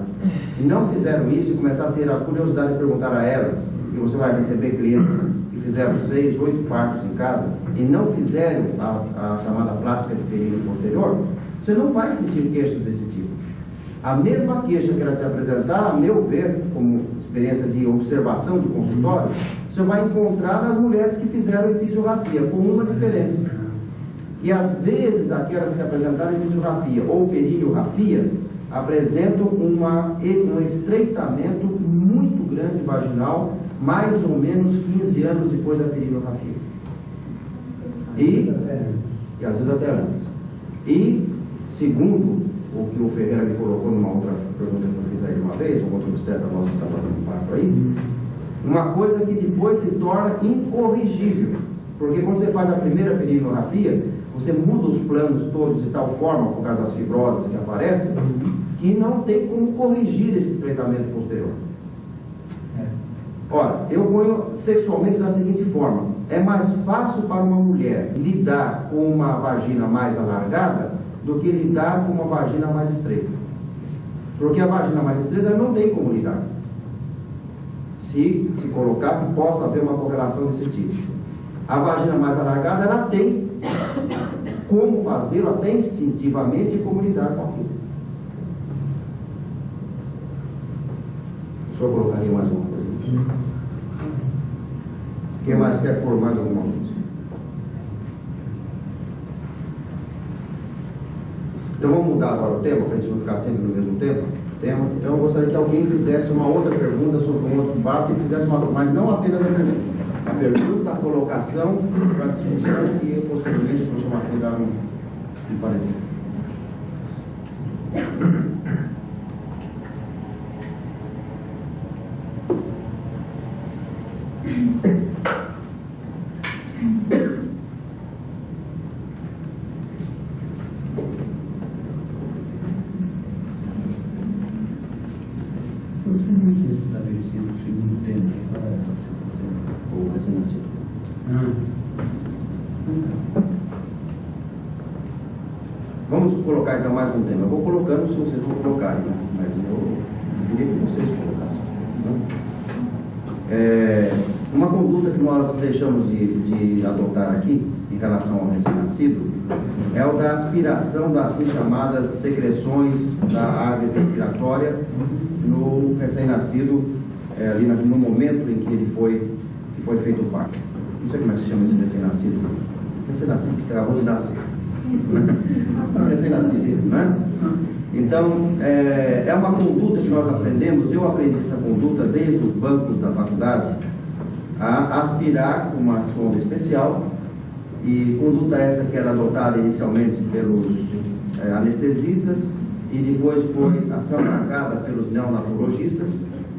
e não fizeram isso, e começar a ter a curiosidade de perguntar a elas que você vai receber clientes que fizeram 6, 8 partos em casa e não fizeram a chamada plástica de períneo posterior, você não vai sentir queixas desse tipo. A mesma queixa que ela te apresentar, a meu ver, como experiência de observação do consultório, você vai encontrar nas mulheres que fizeram episiorrafia, com uma diferença. E às vezes aquelas que apresentaram episiorrafia ou periniorrafia apresentam um estreitamento muito grande vaginal, mais ou menos 15 anos depois da periniorrafia. E às vezes até antes. E, segundo o que o Ferreira me colocou numa outra pergunta que eu fiz aí uma vez, um outro obstetra nosso que está fazendo parto aí, uma coisa que depois se torna incorrigível. Porque quando você faz a primeira periniorrafia, você muda os planos todos de tal forma, por causa das fibrosas que aparecem, que não tem como corrigir esse estreitamento posterior. Ora, eu ponho sexualmente da seguinte forma: é mais fácil para uma mulher lidar com uma vagina mais alargada do que lidar com uma vagina mais estreita. Porque a vagina mais estreita ela não tem como lidar. Se colocar que possa haver uma correlação desse tipo. A vagina mais alargada, ela tem como fazê-lo, até instintivamente, como lidar com aquilo. Só colocaria mais uma coisa. Quem mais quer pôr mais alguma coisa? Então vamos mudar agora o tema, para a gente não ficar sempre no mesmo tema. Então eu gostaria que alguém fizesse uma outra pergunta sobre um outro fato e fizesse uma, mas não apenas a pergunta. A pergunta, a colocação, para a discussão e posteriormente vou chamar aqui dar um parecer. Vamos colocar então mais um tema. Eu vou colocando se vocês vão colocarem, né? Mas eu queria que vocês colocassem. Né? Uma conduta que nós deixamos de adotar aqui em relação ao recém-nascido é o da aspiração das assim chamadas secreções da árvore respiratória no recém-nascido, ali no momento em que ele foi feito o parto. Não sei como é que se chama esse recém-nascido. Recém-nascido que acabou de nascer. Recém-nascido, né? Então, é uma conduta que nós aprendemos. Eu aprendi essa conduta desde os bancos da faculdade, a aspirar com uma sonda especial, e conduta essa que era adotada inicialmente pelos anestesistas e depois foi ação marcada pelos neonatologistas,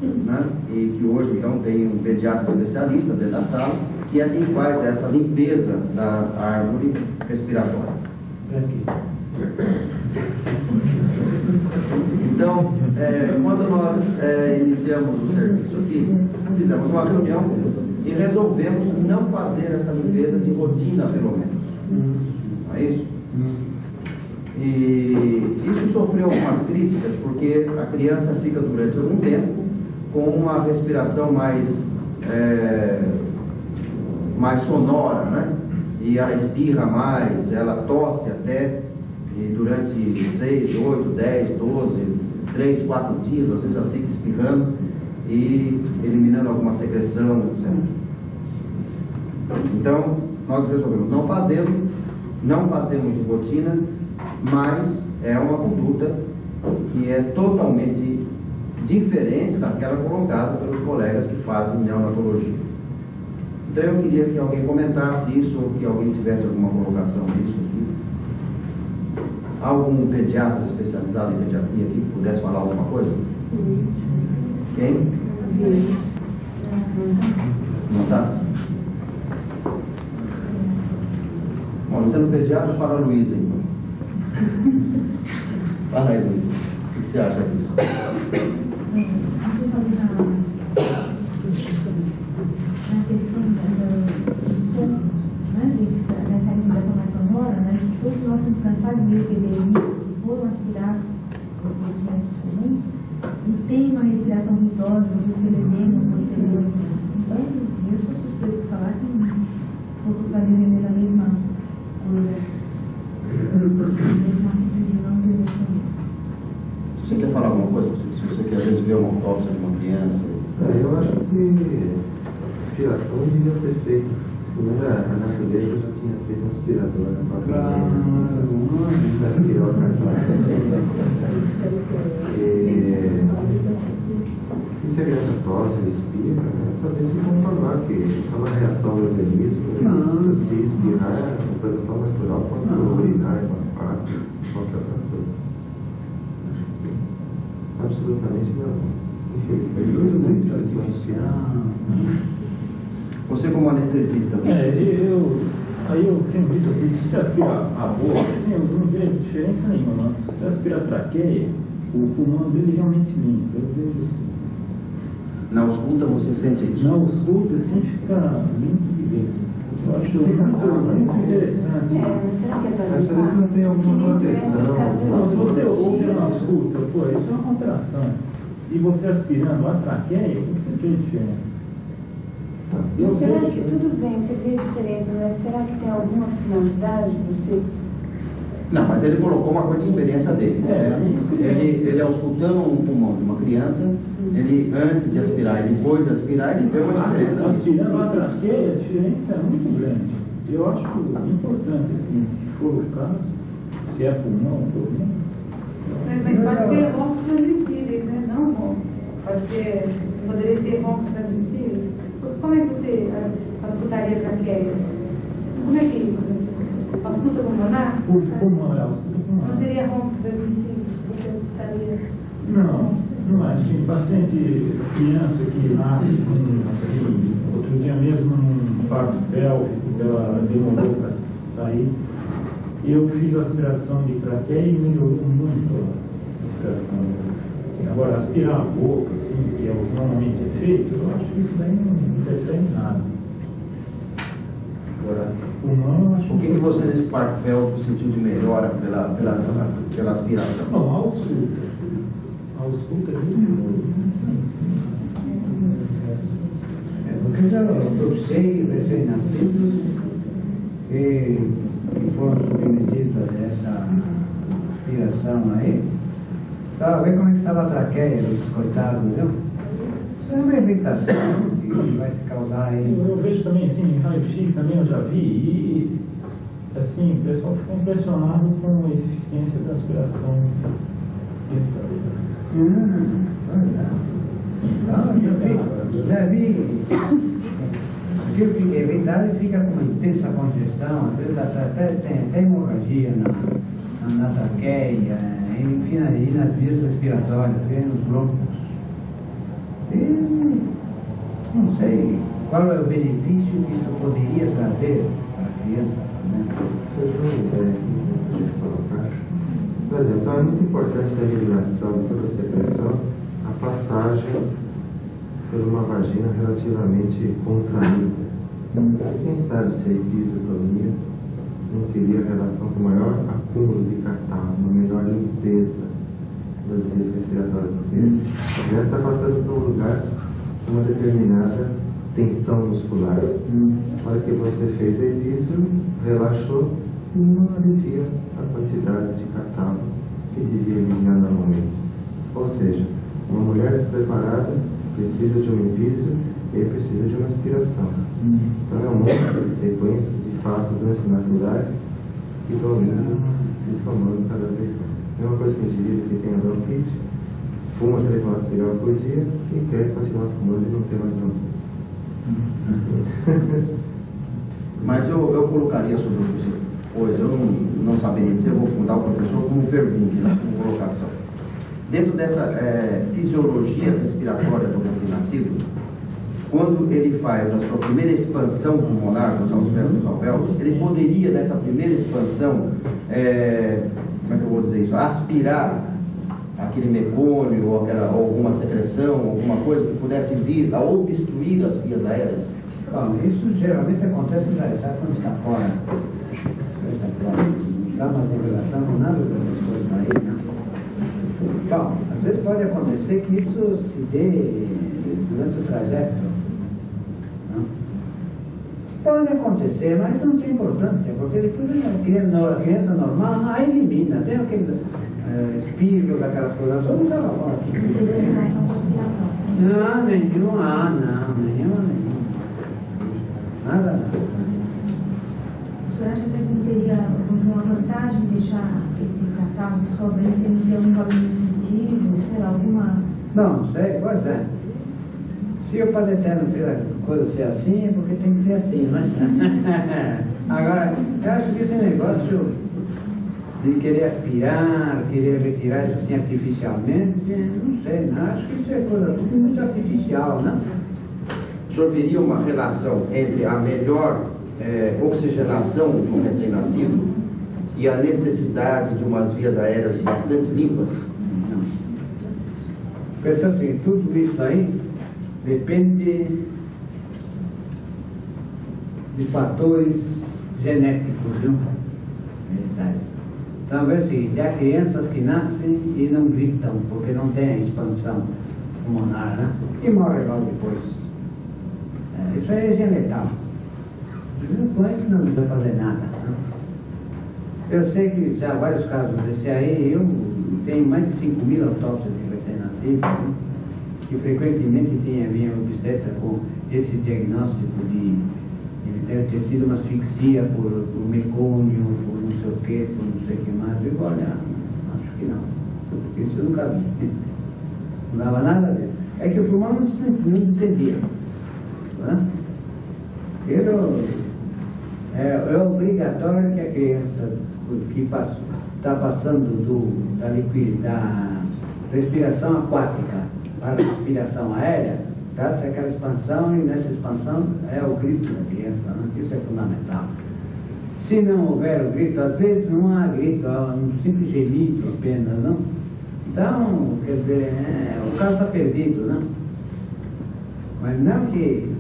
né? E que hoje então tem um pediatra especialista dentro da sala, que é quem faz essa limpeza da árvore respiratória. Então, quando nós iniciamos o serviço aqui, fizemos uma reunião e resolvemos não fazer essa limpeza de rotina, pelo menos. Não é isso? E isso sofreu algumas críticas, porque a criança fica durante algum tempo com uma respiração mais sonora, né? E ela espirra mais, ela tosse até, e durante 6, 8, 10, 12, 3, 4 dias, às vezes ela fica espirrando e eliminando alguma secreção, etc. Então, nós resolvemos não fazê-lo, não fazemos de rotina, mas é uma conduta que é totalmente diferente daquela colocada pelos colegas que fazem neonatologia. Então eu queria que alguém comentasse isso, ou que alguém tivesse alguma colocação disso aqui. Algum pediatra especializado em pediatria aqui que pudesse falar alguma coisa? Quem? Não está? Bom, então no pediatra fala a Luísa, então. Fala aí, Luísa. O que você acha disso? Todos nós somos cansados de receber isso, foram aspirados por mediamentos comuns e tem uma respiração ruidosa, nos bebemos posteriormente. Então, eu sou suspeito de falar que vou colocar ele na mesma coisa. Você quer falar alguma coisa? Se você quer resolver uma autópsia de uma criança? Eu acho que a aspiração devia ser feita. Segundo a natureza, eu já tinha feito um aspirador na própria das pirocas. E se a criança tosse ou espirra, é saber se comprovar que isso é uma reação do organismo. Se espirrar é uma coisa tão natural quanto urinar, evacuar, qualquer outra coisa. Absolutamente não. Infelizmente, você como anestesista, eu tenho visto assim, se você aspira a boca, assim, eu não vejo diferença nenhuma. Se você aspira a traqueia, o pulmão dele realmente limpa. Eu vejo assim. Na ausculta você sente isso? Na ausculta, assim, fica limpo de vez. Eu acho que isso é muito interessante. Será que é para às vezes não tem alguma proteção. Não, se você ouve na ausculta, pô, isso é uma contração. E você aspirando a traqueia, você vê a diferença. Será que, tudo bem, você vê a diferença, mas será que tem alguma finalidade você? Não, mas ele colocou uma coisa de experiência dele. A minha experiência. Ele auscultando um pulmão de uma criança, ele antes de aspirar e depois de aspirar, ele vê uma diferença. Aspirando a traqueia, a diferença é muito grande. Eu acho importante, assim, se for o caso, se é pulmão, problema. Mas pode ter roncos transmissíveis, né? Não roncos. Poderia ter roncos transmissíveis. Como é que você auscultaria traqueia? Como é que é isso? Ausculta pulmonar? Pulmão é ausculta pulmonar. Não teria roncos transmissíveis? Você auscultaria? Não é assim. Paciente, criança que nasce com, assim, outro dia mesmo num parto pélvico, ela demorou para sair. Eu fiz a aspiração de traqueia e melhorou muito a aspiração. Assim, agora, aspirar a boca, assim, que é o que normalmente é feito, eu acho que isso daí não interfere em nada. Agora, pulmão, eu acho O que você nesse parto pélvico sentiu de melhora pela aspiração? Não, a ausculta. A ausculta é muito. Porque já observei recém-nascidos que foram submetidos a essa aspiração aí. Estava vendo como é que estava a traqueia dos coitados, viu? Isso é uma irritação que vai se causar aí. Eu vejo também, assim, raio-x também eu já vi, e assim, o pessoal ficou impressionado com a eficiência da aspiração Verdade. Sim, Já vi. Porque a verdade fica com uma intensa congestão, às vezes até tem hemorragia na traqueia, e nas vias respiratórias, nos broncos. E não sei qual é o benefício que isso poderia trazer para a criança. Né? Por exemplo, então é muito importante na eliminação de toda a secreção a passagem por uma vagina relativamente contraída. Quem sabe se a episiotomia não teria relação com maior acúmulo de catarro, uma melhor limpeza das vias respiratórias do peito. Já está passando por um lugar com uma determinada tensão muscular. Na hora que você fez a epísio, relaxou e não alivia a quantidade de catarro que devia eliminar normalmente. Ou seja, uma mulher despreparada precisa de um epísio e precisa de uma aspiração. Então é um monte de sequências de fatos antinaturais que vão indo se somando cada vez mais. É uma coisa que um indivíduo que tem a bronquite, fuma 3 maços de cigarro por dia e quer continuar fumando e não ter mais bronquite. Mas eu colocaria sobre você, pois eu não saberia dizer, eu vou fundar o professor como pergunta, como colocação. Dentro dessa fisiologia respiratória do recém-nascido, quando ele faz a sua primeira expansão pulmonar dos alvéolos, ele poderia, nessa primeira expansão, como é que eu vou dizer isso? Aspirar aquele mecônio ou alguma secreção, alguma coisa que pudesse vir a obstruir as vias aéreas? Bom, isso geralmente acontece quando está fora. Não dá uma revelação, não nada dessas coisas aí, né? Bom, às vezes pode acontecer que isso se dê durante o trajeto pode acontecer, mas isso não tem importância, porque depois a criança normal, não, aí elimina, tem aquele espírito, aquelas coisas todas, ela fora. Não, nenhuma. Nada. O senhor acha que teria uma vantagem deixar esse catálogo sobre ele um valor intuitivo, sei lá, alguma... Não, sei, pois é. Se o Padre Eterno fez a coisa ser assim, é porque tem que ser assim, né? Agora, eu acho que esse negócio de querer aspirar, querer retirar isso assim artificialmente, não sei, não. Acho que isso é coisa tudo muito artificial, né? O senhor veria uma relação entre a melhor oxigenação do recém-nascido e a necessidade de umas vias aéreas bastante limpas? Não. Pensa assim, tudo isso aí depende de fatores genéticos, viu? Então, é o seguinte, há crianças que nascem e não gritam, porque não tem a expansão pulmonar, né? E morrem logo depois. Isso aí é genetal. Com isso não precisa fazer nada, né? Eu sei que já há vários casos desse aí, eu tenho mais de 5.000 autópsias de recém-nascidos, né? Que frequentemente vinha obstetra com esse diagnóstico de ele ter sido uma asfixia por mecônio, por não sei o quê, por não sei o que mais. Eu digo, olha, acho que não. Isso eu nunca vi. Não dava nada a ver. É que o pulmão não distendia. Né? É obrigatório que a criança que está passando da respiração aquática para a respiração aérea, dá-se aquela expansão, e nessa expansão é o grito da criança, né? Isso é fundamental. Se não houver o grito, às vezes não há grito, há um simples gemido apenas, não? Então, quer dizer, o caso está perdido, não? Mas não que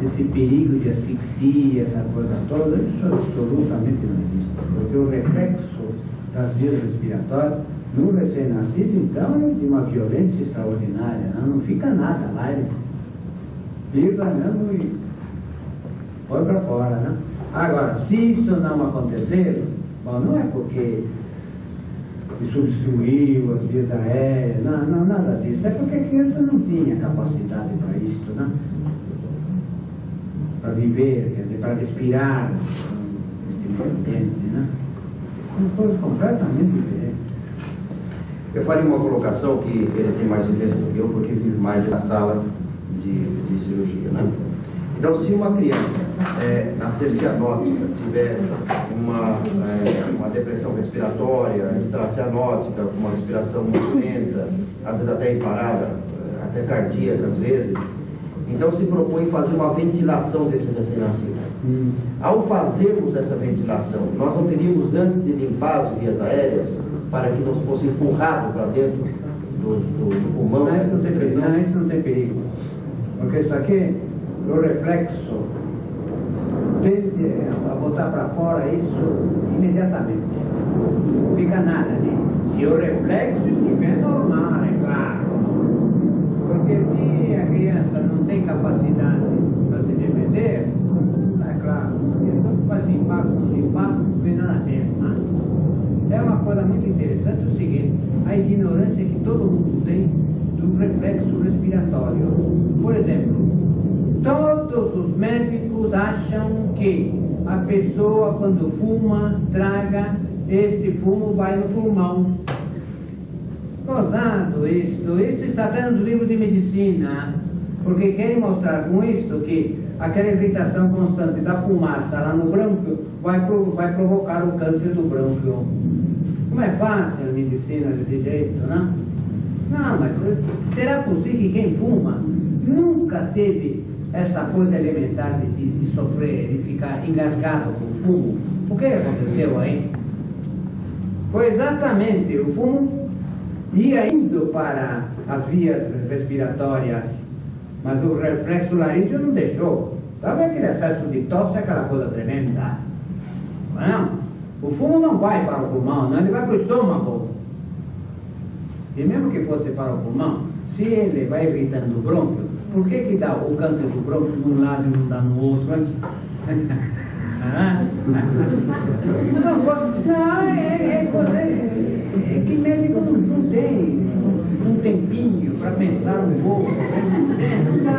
esse perigo de asfixia, essa coisa toda, isso absolutamente não existe, porque o reflexo das vias respiratórias no recém-nascido, então, é de uma violência extraordinária, não fica nada lá, ele fica mesmo e foi para fora, né? Agora, se isso não acontecer, bom, não é porque substituiu as vias aéreas, não, nada disso, é porque a criança não tinha capacidade para isso, né? Para viver, quer dizer, para respirar esse meio ambiente, né? São coisas completamente diferentes. Eu faria uma colocação que ele tem mais vivência do que eu, porque vive mais na sala de cirurgia, né? Então, se uma criança nascer cianótica, tiver uma depressão respiratória, estar cianótica, com uma respiração muito lenta, às vezes até parada, até cardíaca às vezes, então se propõe fazer uma ventilação desse recém-nascido. Ao fazermos essa ventilação, nós não teríamos antes de limpar as vias aéreas para que não fosse empurrado para dentro do pulmão? Isso não tem perigo, porque isso aqui, o reflexo tende a botar para fora isso imediatamente. Não fica nada ali. Se o reflexo estiver normal, é claro. Porque se a criança não tem capacidade para se defender, é claro, então vai limpar, não vem nada mesmo. É uma coisa muito interessante o seguinte, a ignorância que todo mundo tem do reflexo respiratório. Por exemplo, todos os médicos acham que a pessoa, quando fuma, traga, este fumo vai no pulmão. Gozado isso está até nos livros de medicina, porque querem mostrar com isso que aquela irritação constante da fumaça lá no brônquio vai provocar o câncer do brônquio. Como é fácil a medicina desse jeito, não? Não, mas será possível que quem fuma nunca teve essa coisa elementar de sofrer, de ficar engasgado com o fumo? O que aconteceu aí? Foi exatamente o fumo ia indo para as vias respiratórias, mas o reflexo laríngeo não deixou. Sabe aquele excesso de tosse, aquela coisa tremenda? Não, o fumo não vai para o pulmão, não, ele vai para o estômago. E mesmo que fosse para o pulmão, se ele vai irritando o brônquio, Por que dá o câncer do bronco num lado e não dá no outro? É que médico não tem um tempinho para pensar um pouco. Não dá,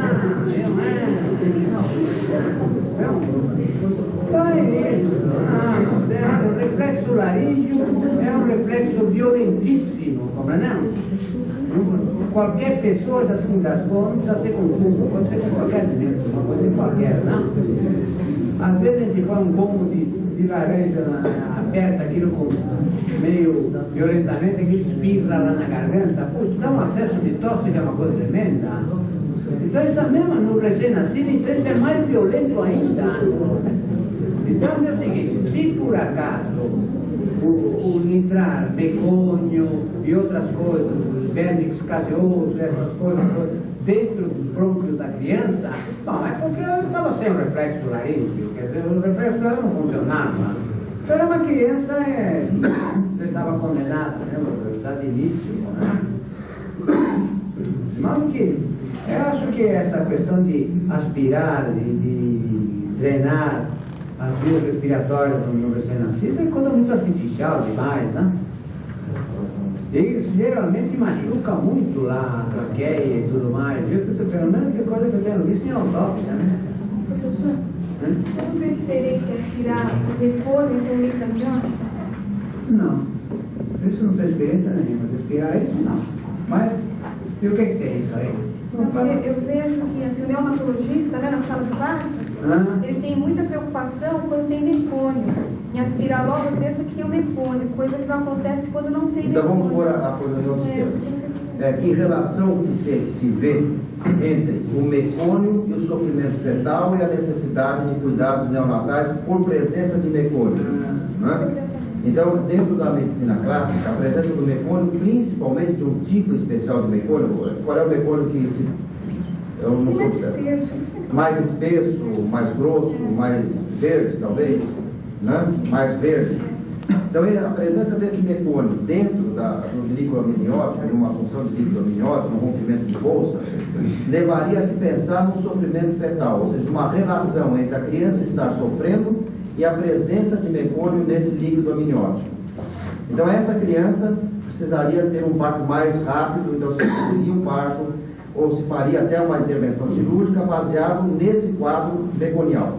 então é isso. O reflexo laríngeo é um reflexo violentíssimo, compreendemos? Qualquer pessoa, das segundas contas, não precisa ser com fumo, pode ser com qualquer alimento, uma coisa qualquer, não? Às vezes a gente põe um pomo de laranja aberta, aquilo meio violentamente, que espirra lá na garganta, puxa, dá um acesso de tosse que é uma coisa tremenda. Então isso mesmo no recém-nascido, então isso é mais violento ainda. Então é o seguinte, se por acaso o nitrar, mecônio e outras coisas, os vérnix caseosos, essas coisas dentro dos brônquios da criança, bom, é porque eu estava sem o reflexo laríngeo, quer dizer, o reflexo laríngeo não funcionava. Então era uma criança, estava condenada, né, já de início, né? Mas o que? Eu acho que essa questão de aspirar, de drenar as vias respiratórias no recém-nascido é coisa muito artificial demais, né? Isso geralmente machuca muito lá a traqueia e tudo mais, viu? Pelo menos que coisa que eu tenho visto em autópsia, né? Professor, você não tem diferença aspirar o mecônio com o mecaniano? Não. Isso não tem experiência nenhuma. Respirar isso, não. Mas, e o que tem isso aí? Porque eu vejo que assim, o neonatologista, né, na sala de parto, ele tem muita preocupação quando tem mecônio, em aspirar logo a criança que tem o mecônio, coisa que não acontece quando não tem então mecônio. vamos pôr a coisa em outros termos. Que relação que se vê entre o mecônio e o sofrimento fetal e a necessidade de cuidados neonatais por presença de mecônio, né? Então, dentro da medicina clássica, a presença do mecônio, principalmente de um tipo especial de mecônio, qual é o mecônio que se... Eu não sou certo. Mais espesso, mais grosso, mais verde, talvez, né? Mais verde. Então, a presença desse mecônio dentro do líquido amniótico, de uma função de líquido amniótico, um rompimento de bolsa, levaria a se pensar no sofrimento fetal, ou seja, uma relação entre a criança estar sofrendo e a presença de mecônio nesse líquido amniótico. Então, essa criança precisaria ter um parto mais rápido, então se seria um parto, ou se faria até uma intervenção cirúrgica baseado nesse quadro meconial.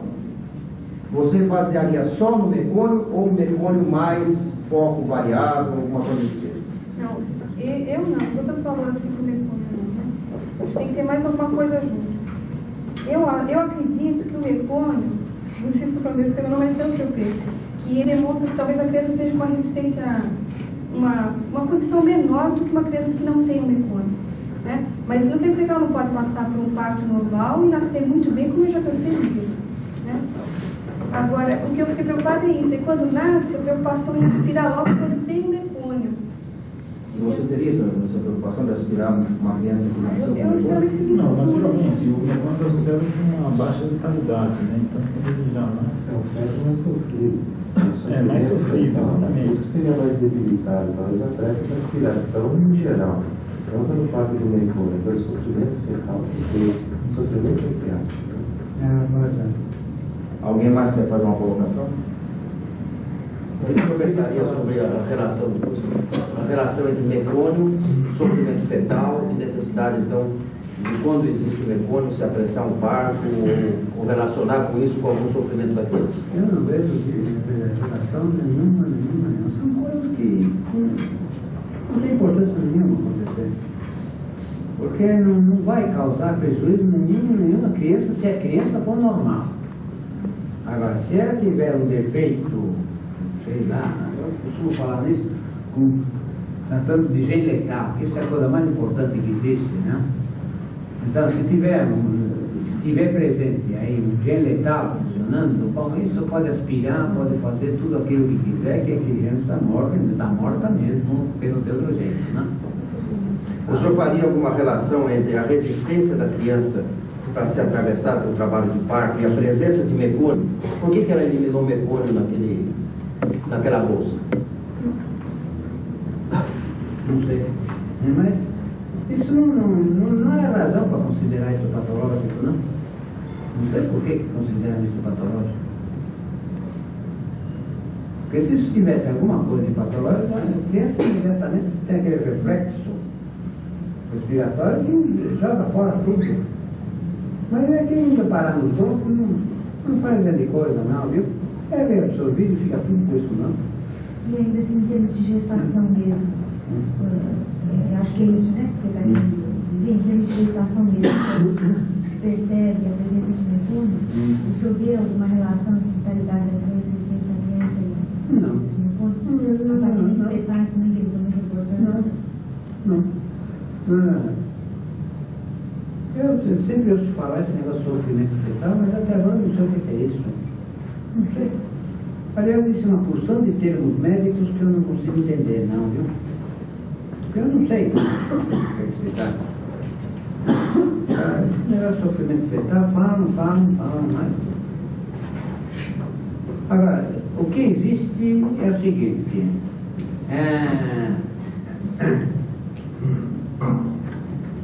Você basearia só no mecônio ou mecônio mais foco variável, alguma coisa do tipo? Não, eu não estou falando assim com o mecônio, não, né? Tem que ter mais alguma coisa junto. Eu acredito que o mecônio, não sei se estou falando isso, não é tanto que eu penso, que ele demonstra que talvez a criança esteja com uma resistência, uma condição menor do que uma criança que não tem o mecônio, né? Mas não quer dizer que ela não pode passar por um parto normal e nascer muito bem, como eu já percebi, né? Agora, o que eu fiquei preocupada é isso, é quando nasce, a preocupação em aspirar logo quando tem o mecônio. E você teria essa preocupação de aspirar uma criança que nasceu com mecônio? Não, naturalmente, o mecônio está associado com uma baixa vitalidade, né? Então, quando ele já nasce... É um feto mais sofrido. É, mais sofrido, exatamente. Isso seria mais debilitado, talvez a pressa da aspiração em geral. Não pelo fato do mecônio, pelo sofrimento fetal, porque sofrimento é criado. Alguém mais quer fazer uma colocação? O que eu pensaria sobre a relação entre mecônio, sofrimento fetal e necessidade, então, de quando existe o mecônio, se apressar um parto ou relacionar com isso com algum sofrimento da criança? Eu não vejo relação nenhuma. São coisas que não tem importância nenhuma acontecer. Porque não vai causar prejuízo nenhuma criança se a criança for normal. Agora, se ela tiver um defeito, sei lá, eu costumo falar nisso, tratando de gene letal, que isso é a coisa mais importante que existe, né? Então, se tiver presente aí um gene letal funcionando, bom, isso pode aspirar, pode fazer tudo aquilo que quiser, que a criança está morta mesmo, pelo outro jeito, né? O senhor faria alguma relação entre a resistência da criança para se atravessar pelo trabalho de parto e a presença de mecônio? Por que ela eliminou o mecônio naquela bolsa? Não sei. Mas Isso não é razão para considerar isso patológico, não? Não sei por que consideram isso patológico. Porque se isso tivesse alguma coisa de patológico, a criança imediatamente tem aquele reflexo respiratório que joga fora tudo. Mas é que ainda parar no tronco não faz grande coisa não, viu? É bem absorvido e fica tudo com isso não. E ainda assim, em termos de gestação mesmo, acho que é isso, né, que você está dizendo, em termos de gestação mesmo, percebe a presença de mecônio, o senhor vê alguma relação de vitalidade da criança e pensamento e Não. mecônio? As atividades fetais também, que eles são muito importantes? Não. Eu sempre ouço falar esse negócio de sofrimento fetal, mas até agora não sei o que é isso. Não sei. Aliás, isso é uma porção de termos médicos que eu não consigo entender, não, viu? Porque eu não sei o que é que se trata. Esse negócio de sofrimento fetal, falam, mas... Agora, o que existe é o seguinte...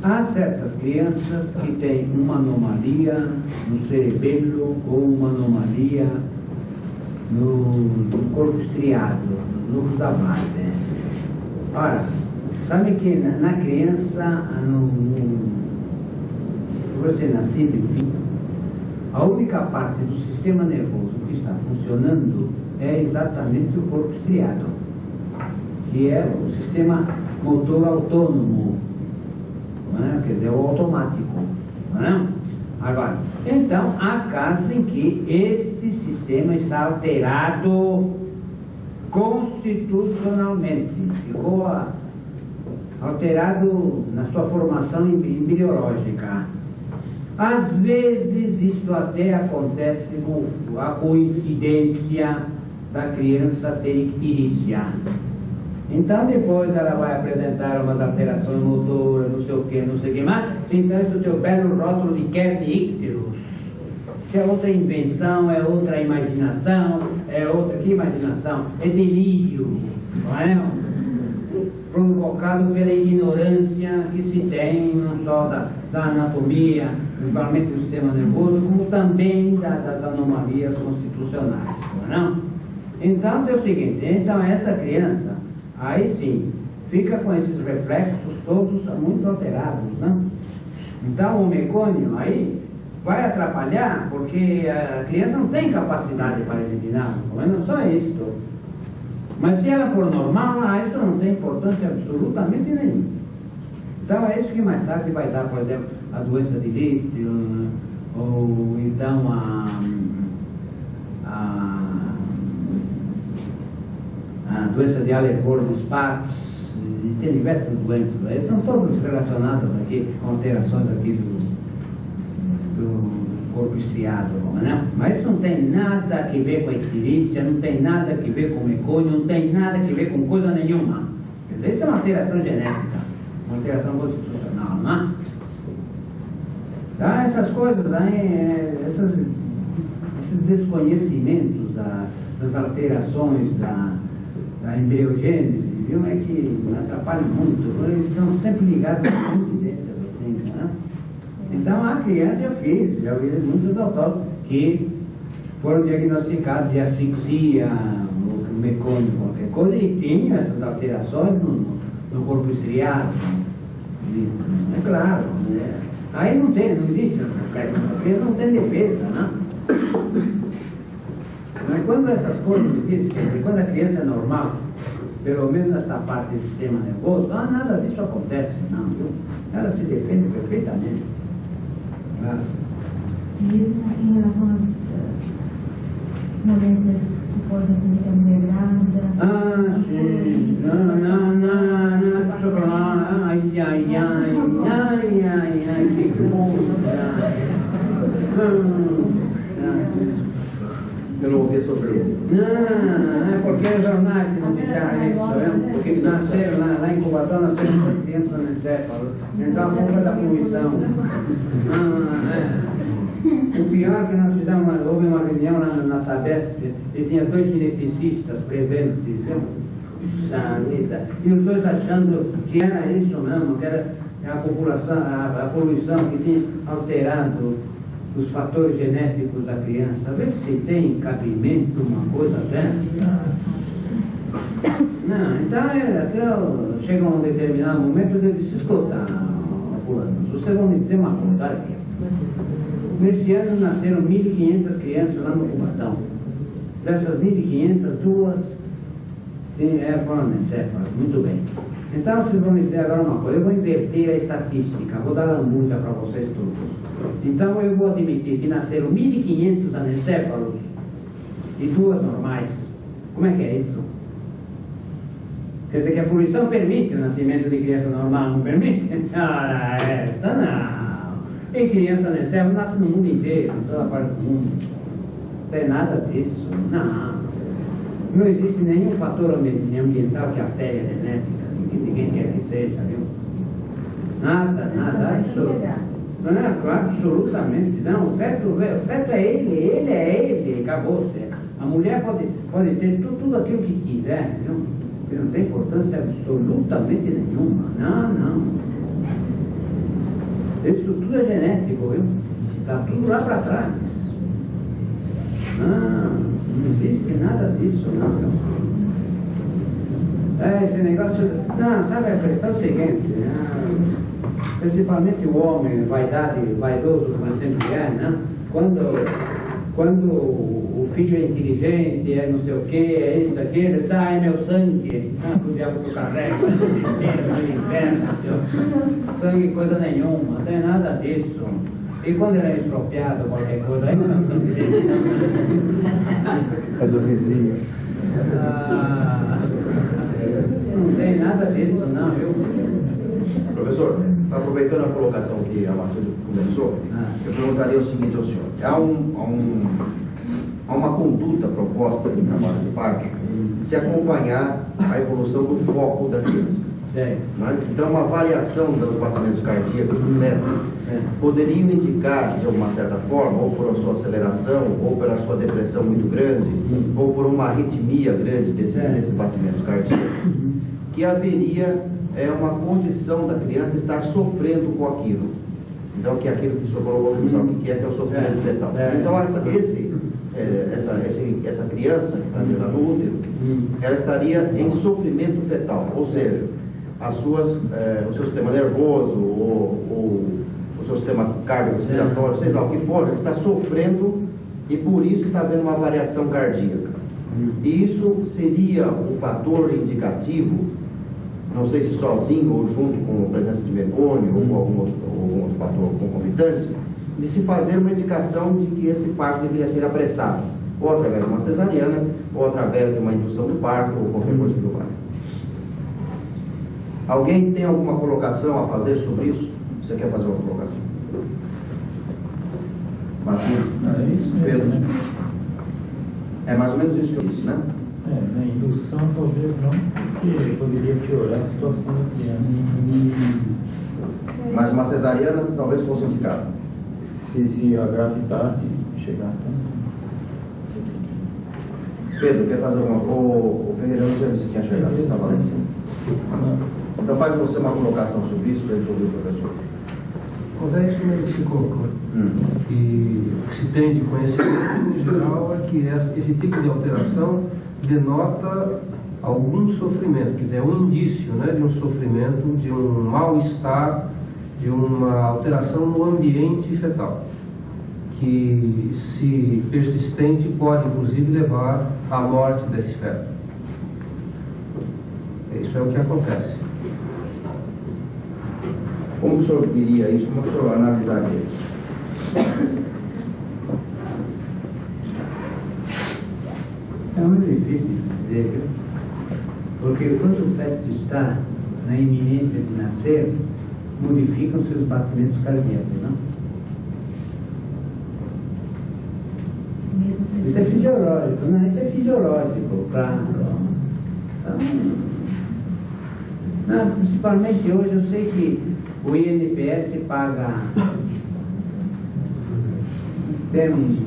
Há certas crianças que têm uma anomalia no cerebelo ou uma anomalia no corpo estriado, no núcleo da base. Né? Ora, sabe que na criança, você nascido, enfim, a única parte do sistema nervoso que está funcionando é exatamente o corpo estriado, que é o sistema motor autônomo. Quer dizer, o automático. Não é? Agora, então, há casos em que este sistema está alterado constitucionalmente, ficou alterado na sua formação embriológica. Às vezes, isto até acontece com a coincidência da criança ter icterícia. Então, depois ela vai apresentar umas alterações motoras, não sei o que mais. Então, esse é o teu belo rótulo de Kernicterus. Se é outra invenção, é outra imaginação, é outra... Que imaginação? É delírio, não é? Provocado pela ignorância que se tem, não só da anatomia, principalmente do sistema nervoso, como também das anomalias constitucionais, não é? Então, é o seguinte, então essa criança... Aí sim, fica com esses reflexos todos muito alterados, não? Então o mecônio aí vai atrapalhar, porque a criança não tem capacidade para eliminar, não só isso. Mas se ela for normal, isso não tem importância absolutamente nenhuma. Então é isso que mais tarde vai dar, por exemplo, a doença de lítio, ou então a doença de Alport-Spatz, e tem diversas doenças, né? São todas relacionadas aqui com alterações aqui do corpo estriado, né? Mas isso não tem nada a ver com a icterícia, não tem nada a ver com mecônio, não tem nada a ver com coisa nenhuma. Quer dizer, isso é uma alteração genética, uma alteração constitucional, não é? Tá? Essas coisas aí, esses desconhecimentos das alterações da embriogênese, viu? É que atrapalham muito, eles estão sempre ligados a coincidências assim, né? Então a criança já ouvi muitos autores que foram diagnosticados de asfixia, mecônio, qualquer coisa, e tinham essas alterações no corpo estriado. É claro, né? Aí não existe reflexo, porque não tem defesa, né? Mas quando essas coisas existem, quando a criança é normal, pelo menos nessa parte do sistema nervoso, nada disso acontece, não, viu? Ela se defende perfeitamente. Graças. Mesmo em relação às moléstas que podem ter a mulher grávida? Sim. Não, deixa eu falar. Ai, que coisa. Eu não ouvi a sua pergunta. Não, é porque os jornais que não deixaram isso, tá vendo? Porque nasceram lá em Cubatão, nasceram duas crianças no encéfalo. Então a culpa é da poluição. O pior é que nós fizemos, houve uma reunião lá na Sabesp, e tinha 2 geneticistas presentes, viu? E os dois achando que era isso mesmo, que era a população, a poluição que tem alterado os fatores genéticos da criança. Vê se tem cabimento uma coisa dessa. Não, então até chega um determinado momento de se escutar, fulano. Vocês vão me dizer uma coisa aqui. Nesse ano nasceram 1.500 crianças lá no Cubatão. Dessas 1.500, 2 foram anencéfalas. Muito bem. Então vocês vão me dizer agora uma coisa. Eu vou inverter a estatística, vou dar lambuja para vocês todos. Então eu vou admitir que nasceram 1.500 anencéfalos e 2 normais. Como é que é isso? Quer dizer que a poluição permite o nascimento de criança normal, não permite? Ora, esta não. E criança anencéfala nasce no mundo inteiro, em toda parte do mundo. Não tem nada disso, não. Não existe nenhum fator ambiental que altere a genética, ninguém quer que seja, viu? Nada, não é claro, absolutamente. Não, o feto é ele é ele, acabou-se. A mulher pode ter tudo aquilo que quiser, viu? Não tem importância absolutamente nenhuma. Não. Isso tudo é genético, viu? Está tudo lá para trás. Não existe nada disso, não, viu? Esse negócio... Não, sabe, a questão é o seguinte, principalmente o homem, vaidoso, como sempre é, né? Quando o filho é inteligente, é não sei o que, é isso, aquilo, ele diz, é meu sangue, o diabo que eu carrego, do inferno, sangue coisa nenhuma, não tem nada disso. E quando ele é expropriado, qualquer coisa, aí não é sangue dele. É do vizinho. Não tem nada disso, não, viu? Professor, aproveitando a colocação que a Matilde começou, eu perguntaria o seguinte ao senhor. Há uma conduta proposta no trabalho de parto de se acompanhar a evolução do foco da criança. Né? Então, uma variação dos batimentos cardíacos do feto poderiam indicar, de alguma certa forma, ou por sua aceleração, ou pela sua depressão muito grande, ou por uma arritmia grande desses batimentos cardíacos, que haveria uma condição da criança estar sofrendo com aquilo. Então, que é aquilo que o senhor colocou, que é o sofrimento fetal. Então, essa criança que está gerando no útero, ela estaria em sofrimento fetal, ou seja, o seu sistema nervoso, ou o seu sistema cardiorrespiratório, sei lá o que for, ele está sofrendo e por isso está havendo uma variação cardíaca. E isso seria um fator indicativo, não sei se sozinho ou junto com a presença de mecônio ou com algum outro fator concomitante, de se fazer uma indicação de que esse parto deveria ser apressado, ou através de uma cesariana, ou através de uma indução do parto, ou qualquer coisa do vale. Alguém tem alguma colocação a fazer sobre isso? Você quer fazer uma colocação? Matheus? É isso mesmo, Pedro? né? É mais ou menos isso que eu disse, né? Na indução talvez não, porque poderia piorar a situação da criança. Mas uma cesariana talvez fosse indicada. Se a gravidade chegar tanto. Pedro, quer fazer alguma coisa? O Ferreira, não sei se tinha chegado, você estava lá em cima. Então faz você uma colocação sobre isso para a gente ouvir o professor. Mas é isso mesmo que se colocou. E o que se tem de conhecimento em geral é que esse tipo de alteração denota algum sofrimento, quer dizer, é um indício, né, de um sofrimento, de um mal-estar, de uma alteração no ambiente fetal, que, se persistente, pode inclusive levar à morte desse feto. Isso é o que acontece. Como o senhor diria isso? Como o senhor analisaria isso? É muito difícil de dizer, viu? Porque quando o feto está na iminência de nascer, modificam seus batimentos cardíacos, não? Isso é fisiológico, não? Isso é fisiológico, claro. Então, não, principalmente hoje eu sei que o INPS tem um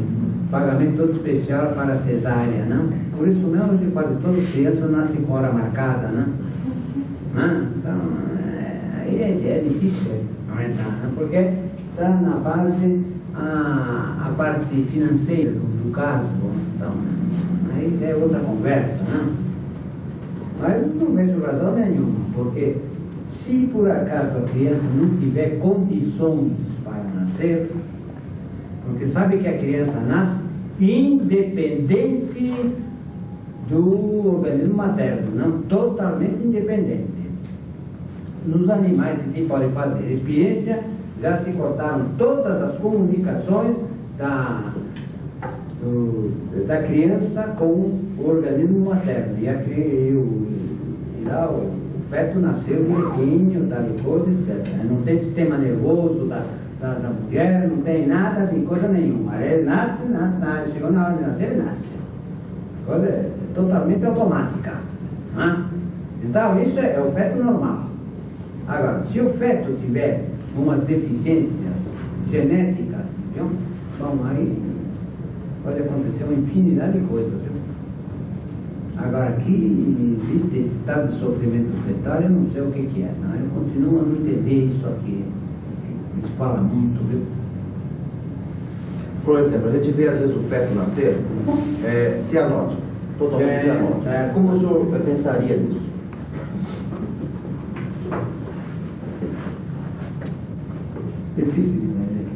pagamento todo especial para a cesárea, não? Por isso mesmo que quase todas as crianças nascem com hora marcada, não? Então, aí é difícil não entrar, né? Porque está na base a parte financeira do caso, então, aí é outra conversa, né? Mas não vejo razão nenhuma, porque se por acaso a criança não tiver condições para nascer, porque sabe que a criança nasce independente do organismo materno, não totalmente independente. Nos animais que se pode fazer experiência, já se cortaram todas as comunicações da criança com o organismo materno. E lá o feto nasceu direitinho, da coisa, etc. Não tem sistema nervoso da mulher, não tem nada de coisa nenhuma. Ele nasce, chegou na hora de nascer, ele nasce. Coisa é totalmente automática. Né? Então, isso é o feto normal. Agora, se o feto tiver umas deficiências genéticas, viu? Bom, aí pode acontecer uma infinidade de coisas. Viu? Agora, aqui existe esse estado de sofrimento fetal, eu não sei o que é. Não? Eu continuo a não entender isso aqui. Isso fala muito, viu? Por exemplo, a gente vê às vezes o feto nascer cianótico, totalmente cianótico. Como o senhor pensaria nisso? Difícil de entender.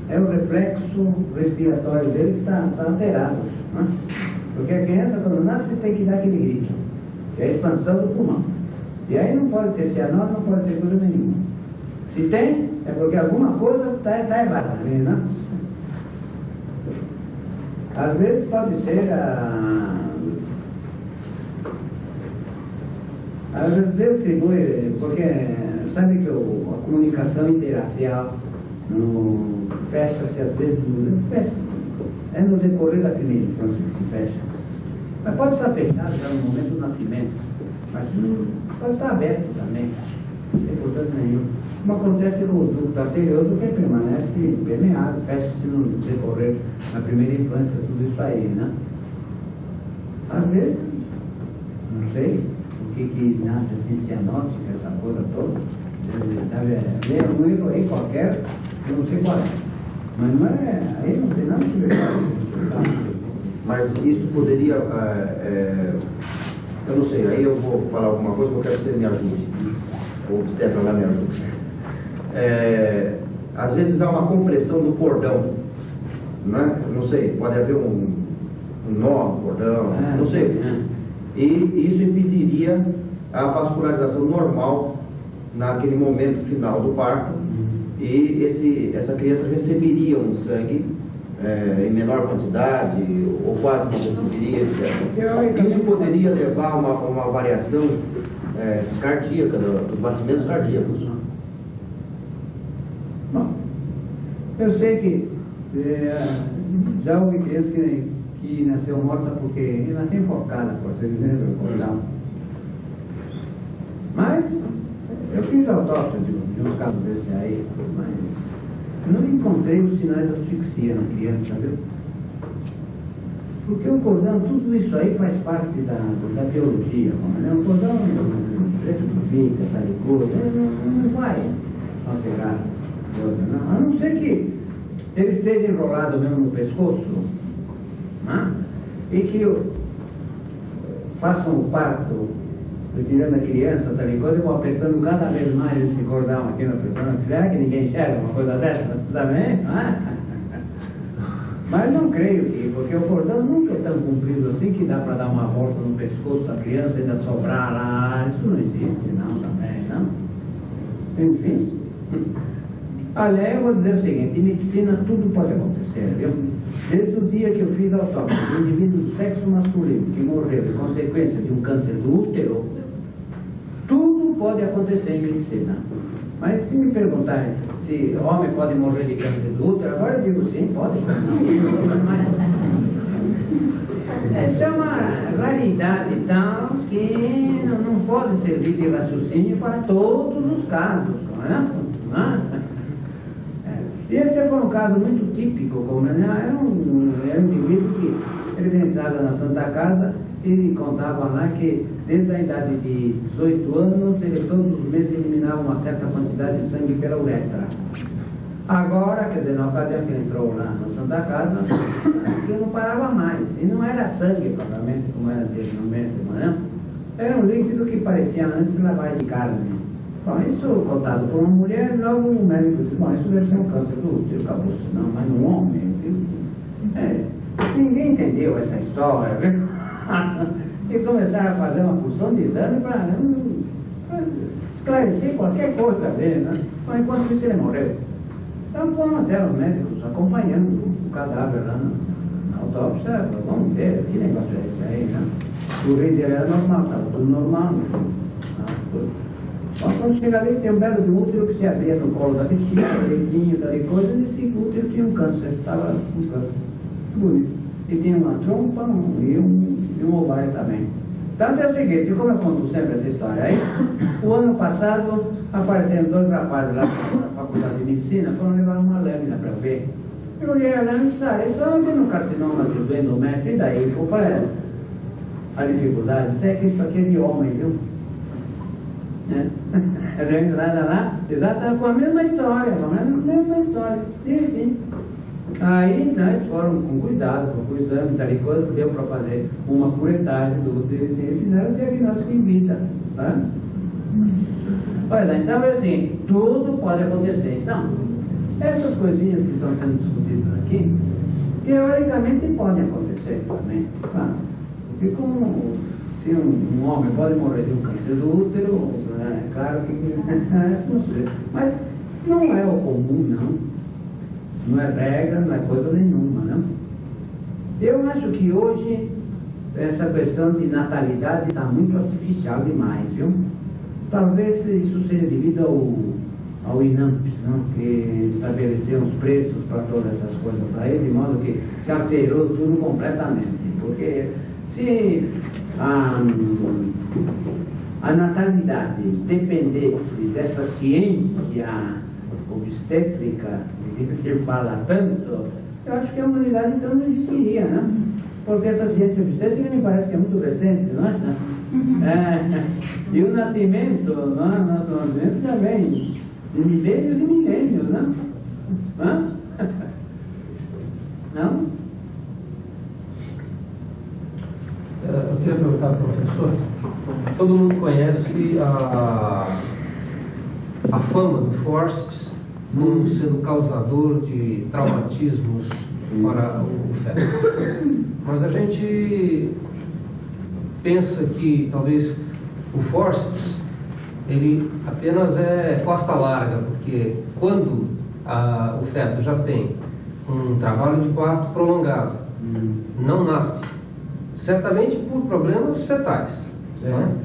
É o reflexo respiratório dele que está alterado. Né? Porque a criança, quando nasce, tem que dar aquele grito, que é a expansão do pulmão. E aí não pode ter cianose, não pode ter coisa nenhuma. Se tem, é porque alguma coisa está errada, né? Às vezes pode ser às vezes eu atribui, porque sabe que a comunicação interracial fecha-se às vezes, é no decorrer da primeira infância que se fecha. Mas pode estar fechado já no momento do nascimento, mas pode estar aberto também, não tem importância nenhuma. Como acontece com o ducto arterioso, que permanece permeado, fecha-se no decorrer da primeira infância, tudo isso aí, né? Às vezes, não sei o que nasce assim, cianótica, essa coisa toda. É um erro aí qualquer, eu não sei qual é. Mas não é, aí não tem nada que ver. Mas isso poderia, eu não sei, aí eu vou falar alguma coisa que eu quero que você me ajude. O obstetra lá me ajude. Às vezes há uma compressão do cordão, né? Não sei, pode haver um nó no cordão, não sei. E isso impediria a vascularização normal naquele momento final do parto, e essa criança receberia um sangue em menor quantidade, ou quase não receberia, etc. Isso poderia levar a uma variação cardíaca, dos batimentos cardíacos. Bom, eu sei que já houve criança que nasceu morta porque nasceu enfocada, por ser exemplo, mas eu fiz autópsia de uns casos desse aí, mas não encontrei os sinais de asfixia na criança, viu? Porque o cordão, tudo isso aí faz parte da biologia, né? O cordão, o jeito que fica, tá de coisa, não vai alterar. Não, a não ser que ele esteja enrolado mesmo no pescoço, né? E que façam o parto retirando a criança, tal coisa, e vão apertando cada vez mais esse cordão aqui na pessoa. Será que ninguém enxerga uma coisa dessa? Também? Mas não creio que, porque o cordão nunca é tão comprido assim que dá para dar uma volta no pescoço da criança e ainda sobrar lá. Isso não existe, não, também, não. Enfim. Aliás, eu vou dizer o seguinte, em medicina tudo pode acontecer, viu? Desde o dia que eu fiz a autópsia de um indivíduo do sexo masculino que morreu em consequência de um câncer do útero, tudo pode acontecer em medicina. Mas se me perguntarem se homem pode morrer de câncer do útero, agora eu digo sim, pode. Essa é uma raridade tal que não pode servir de raciocínio para todos os casos, não é? E esse foi um caso muito típico, como era um indivíduo que ele entrava na Santa Casa e contava lá que desde a idade de 18 anos, ele todos os meses eliminava uma certa quantidade de sangue pela uretra. Agora, quer dizer, na ocasião que ele entrou lá na Santa Casa, aquilo não parava mais. E não era sangue, provavelmente, como era anteriormente, não. Era um líquido que parecia antes lavagem de carne. Bom, isso contado por uma mulher, logo o médico disse, bom, isso deve ser um câncer do útero, acabou, não, mas um homem, ninguém entendeu essa história, viu? E começaram a fazer uma porção de exame para esclarecer qualquer coisa dele, né? Mas enquanto isso ele morreu. Então foram até os médicos acompanhando o cadáver lá na autópsia, vamos ver, que negócio é esse aí, né? O rei dele era normal, estava tudo normal. Mas quando chega ali, tem um belo de útero que se abria no colo da bexiga, leitinho, tal coisa, e esse útero tinha um câncer, estava com câncer. Bonito. E tinha uma trompa e um ovário também. Então é o seguinte, como eu conto sempre essa história aí, o ano passado apareceram dois rapazes lá na faculdade de medicina, foram levar uma lâmina para ver. Eu olhei a lâmina e disse, isso tem um carcinoma do endométrio, e daí? Qual é a dificuldade? Isso é que isso aqui é de homem, viu? Lá, exatamente com a mesma história, Enfim. Aí, né, eles foram com cuidado, com o exame, tal coisa, deu para fazer uma curetagem do útero e fizeram o diagnóstico em vida. Tá? Olha, então é assim, tudo pode acontecer. Então, essas coisinhas que estão sendo discutidas aqui, teoricamente podem acontecer também. Tá? Porque como se um homem pode morrer de um câncer do útero, é claro que não sei. Mas não é o comum, não. Não é regra, não é coisa nenhuma, não? Eu acho que hoje essa questão de natalidade está muito artificial demais, viu? Talvez isso seja devido ao INAMPS, não? Que estabeleceu os preços para todas essas coisas aí, de modo que se alterou tudo completamente. Porque se a natalidade dependesse dessa ciência obstétrica, que se fala tanto, eu acho que a humanidade então não existiria, né? Porque essa ciência obstétrica me parece que é muito recente, não é? E o nascimento, nosso nascimento já vem de milênios e milênios, não? Não? Eu queria perguntar ao professor, todo mundo conhece a fama do fórceps como sendo causador de traumatismos para o feto. Mas a gente pensa que talvez o fórceps ele apenas é costa larga, porque quando o feto já tem um trabalho de parto prolongado, não nasce, certamente por problemas fetais, né?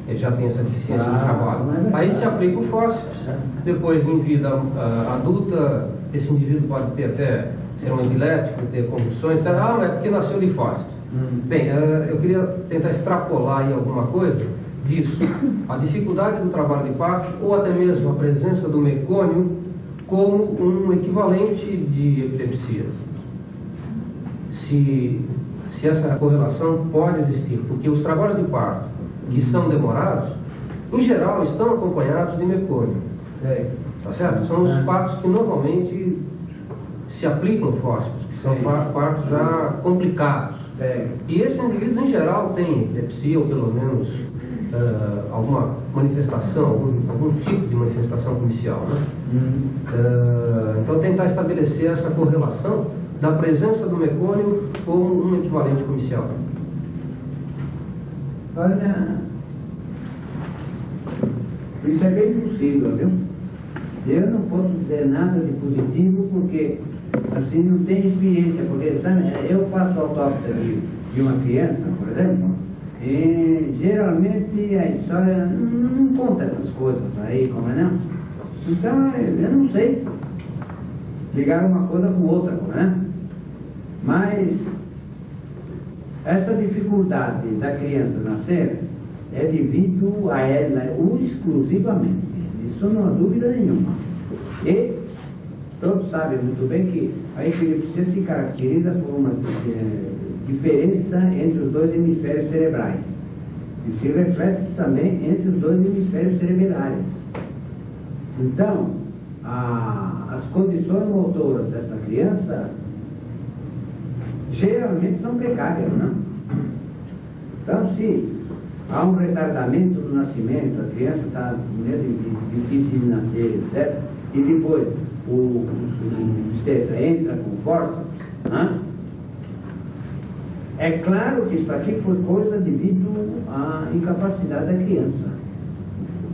Ele já tem essa deficiência de trabalho. Aí se aplica o fórceps. Depois, em vida adulta, esse indivíduo pode ter até ser um epilético, ter convulsões, mas é porque nasceu de fórceps. Bem, eu queria tentar extrapolar aí alguma coisa disso. A dificuldade do trabalho de parto, ou até mesmo a presença do mecônio como um equivalente de epilepsia. Se essa correlação pode existir, porque os trabalhos de parto que são demorados, em geral, estão acompanhados de mecônio. Tá certo? São os partos que normalmente se aplicam fórceps, que são partos já complicados. E esses indivíduos, em geral, têm epilepsia, ou pelo menos alguma manifestação, algum tipo de manifestação inicial. Né? Então, tentar estabelecer essa correlação da presença do mecônio como um equivalente comicial. Olha, isso é bem possível, viu? Eu não posso dizer nada de positivo porque, assim, não tenho experiência, porque, sabe, eu faço autópsia de uma criança, por exemplo, e geralmente a história não conta essas coisas aí, como é não? Então, eu não sei ligar uma coisa com outra, né? Mas essa dificuldade da criança nascer é devido a ela exclusivamente. Isso não há dúvida nenhuma. E todos sabem muito bem que a epilepsia se caracteriza por uma diferença entre os dois hemisférios cerebrais. e se reflete também entre os dois hemisférios cerebrais. Então, as condições motoras dessa criança geralmente são precárias, não? Então, se há um retardamento no nascimento, a criança está difícil de nascer, etc., e depois o obstetra entra com força, né? É claro que isso aqui foi coisa devido à incapacidade da criança.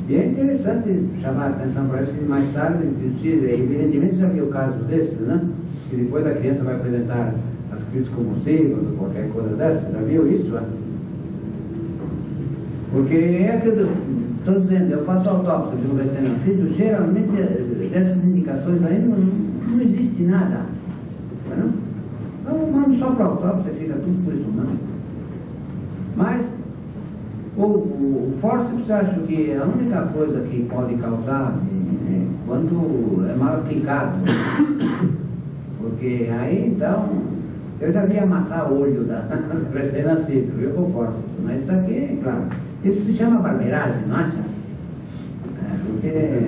E é interessante chamar a atenção para isso, que mais tarde, evidentemente já viu casos desses, né? Que depois a criança vai apresentar as crises convulsivas ou qualquer coisa dessa. Já viu isso? Né? Porque é que eu estou dizendo, eu faço autópsia de um recém-nascido, geralmente dessas indicações aí não existe nada. Não? Então eu mando só para a autópsia, fica tudo por isso não. Mas o fórceps, eu acho que a única coisa que pode causar é quando é mal aplicado. Porque aí então, eu já vi amassar o olho da recém-nascido, viu, com fórceps. Mas isso aqui, claro, isso se chama barbeiragem, não acha? Porque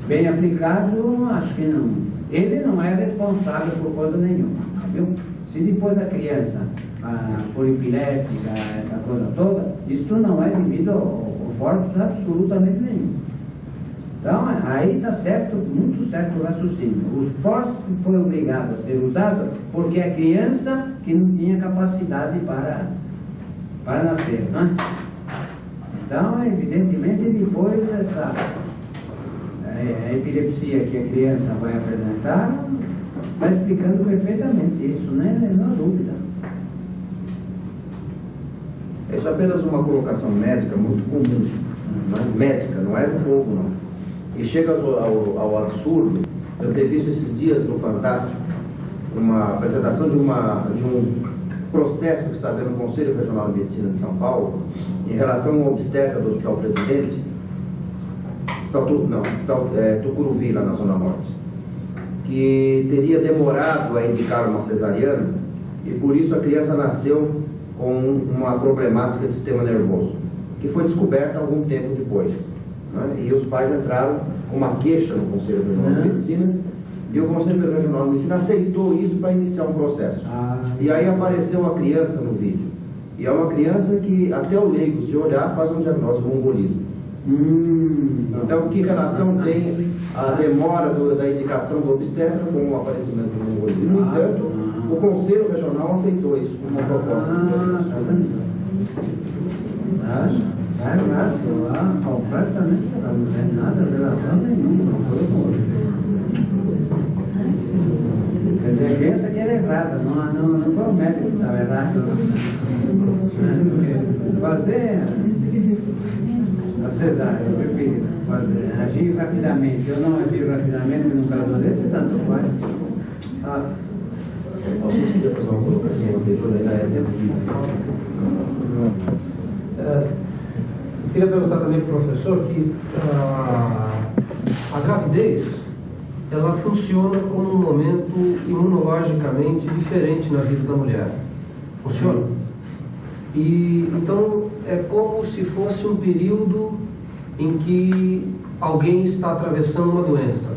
bem aplicado, acho que não. Ele não é responsável por coisa nenhuma, viu? Se depois da criança for epilética, essa coisa toda, isso não é devido ao fórceps absolutamente nenhum. Então, aí está certo, muito certo o raciocínio. O fórceps foi obrigado a ser usado porque a criança que não tinha capacidade para nascer, né? Então, evidentemente, depois a epilepsia que a criança vai apresentar, está explicando perfeitamente isso, né? Não há dúvida. Isso é apenas uma colocação médica muito comum, não é médica, não é do povo, não. E chega ao absurdo. Eu ter visto esses dias no Fantástico uma apresentação de um processo que está havendo no Conselho Regional de Medicina de São Paulo em relação ao obstetra do Hospital Presidente, Tucuruvi, lá na Zona Norte, que teria demorado a indicar uma cesariana e por isso a criança nasceu com uma problemática de sistema nervoso, que foi descoberta algum tempo depois, né? E os pais entraram com uma queixa no Conselho Regional de Medicina e o Conselho Regional de Medicina aceitou isso para iniciar um processo. E aí apareceu a criança no vídeo. E é uma criança que até o leigo, se olhar, faz um diagnóstico de mongolismo. Então, que relação tem a demora da indicação do obstetra com o aparecimento do mongolismo? No entanto, o Conselho Regional aceitou isso como uma proposta. Completamente, não tem nada, relação nenhuma. Quer dizer, a criança que era errada, não foi o médico que estava errado. Fazer a cesárea, eu prefiro agir rapidamente. Eu não agir rapidamente num caso desse, tanto faz. Vocês queriam fazer uma colocação anterior aí? Eu queria perguntar também para o professor que a gravidez ela funciona como um momento imunologicamente diferente na vida da mulher. Funciona? E então é como se fosse um período em que alguém está atravessando uma doença.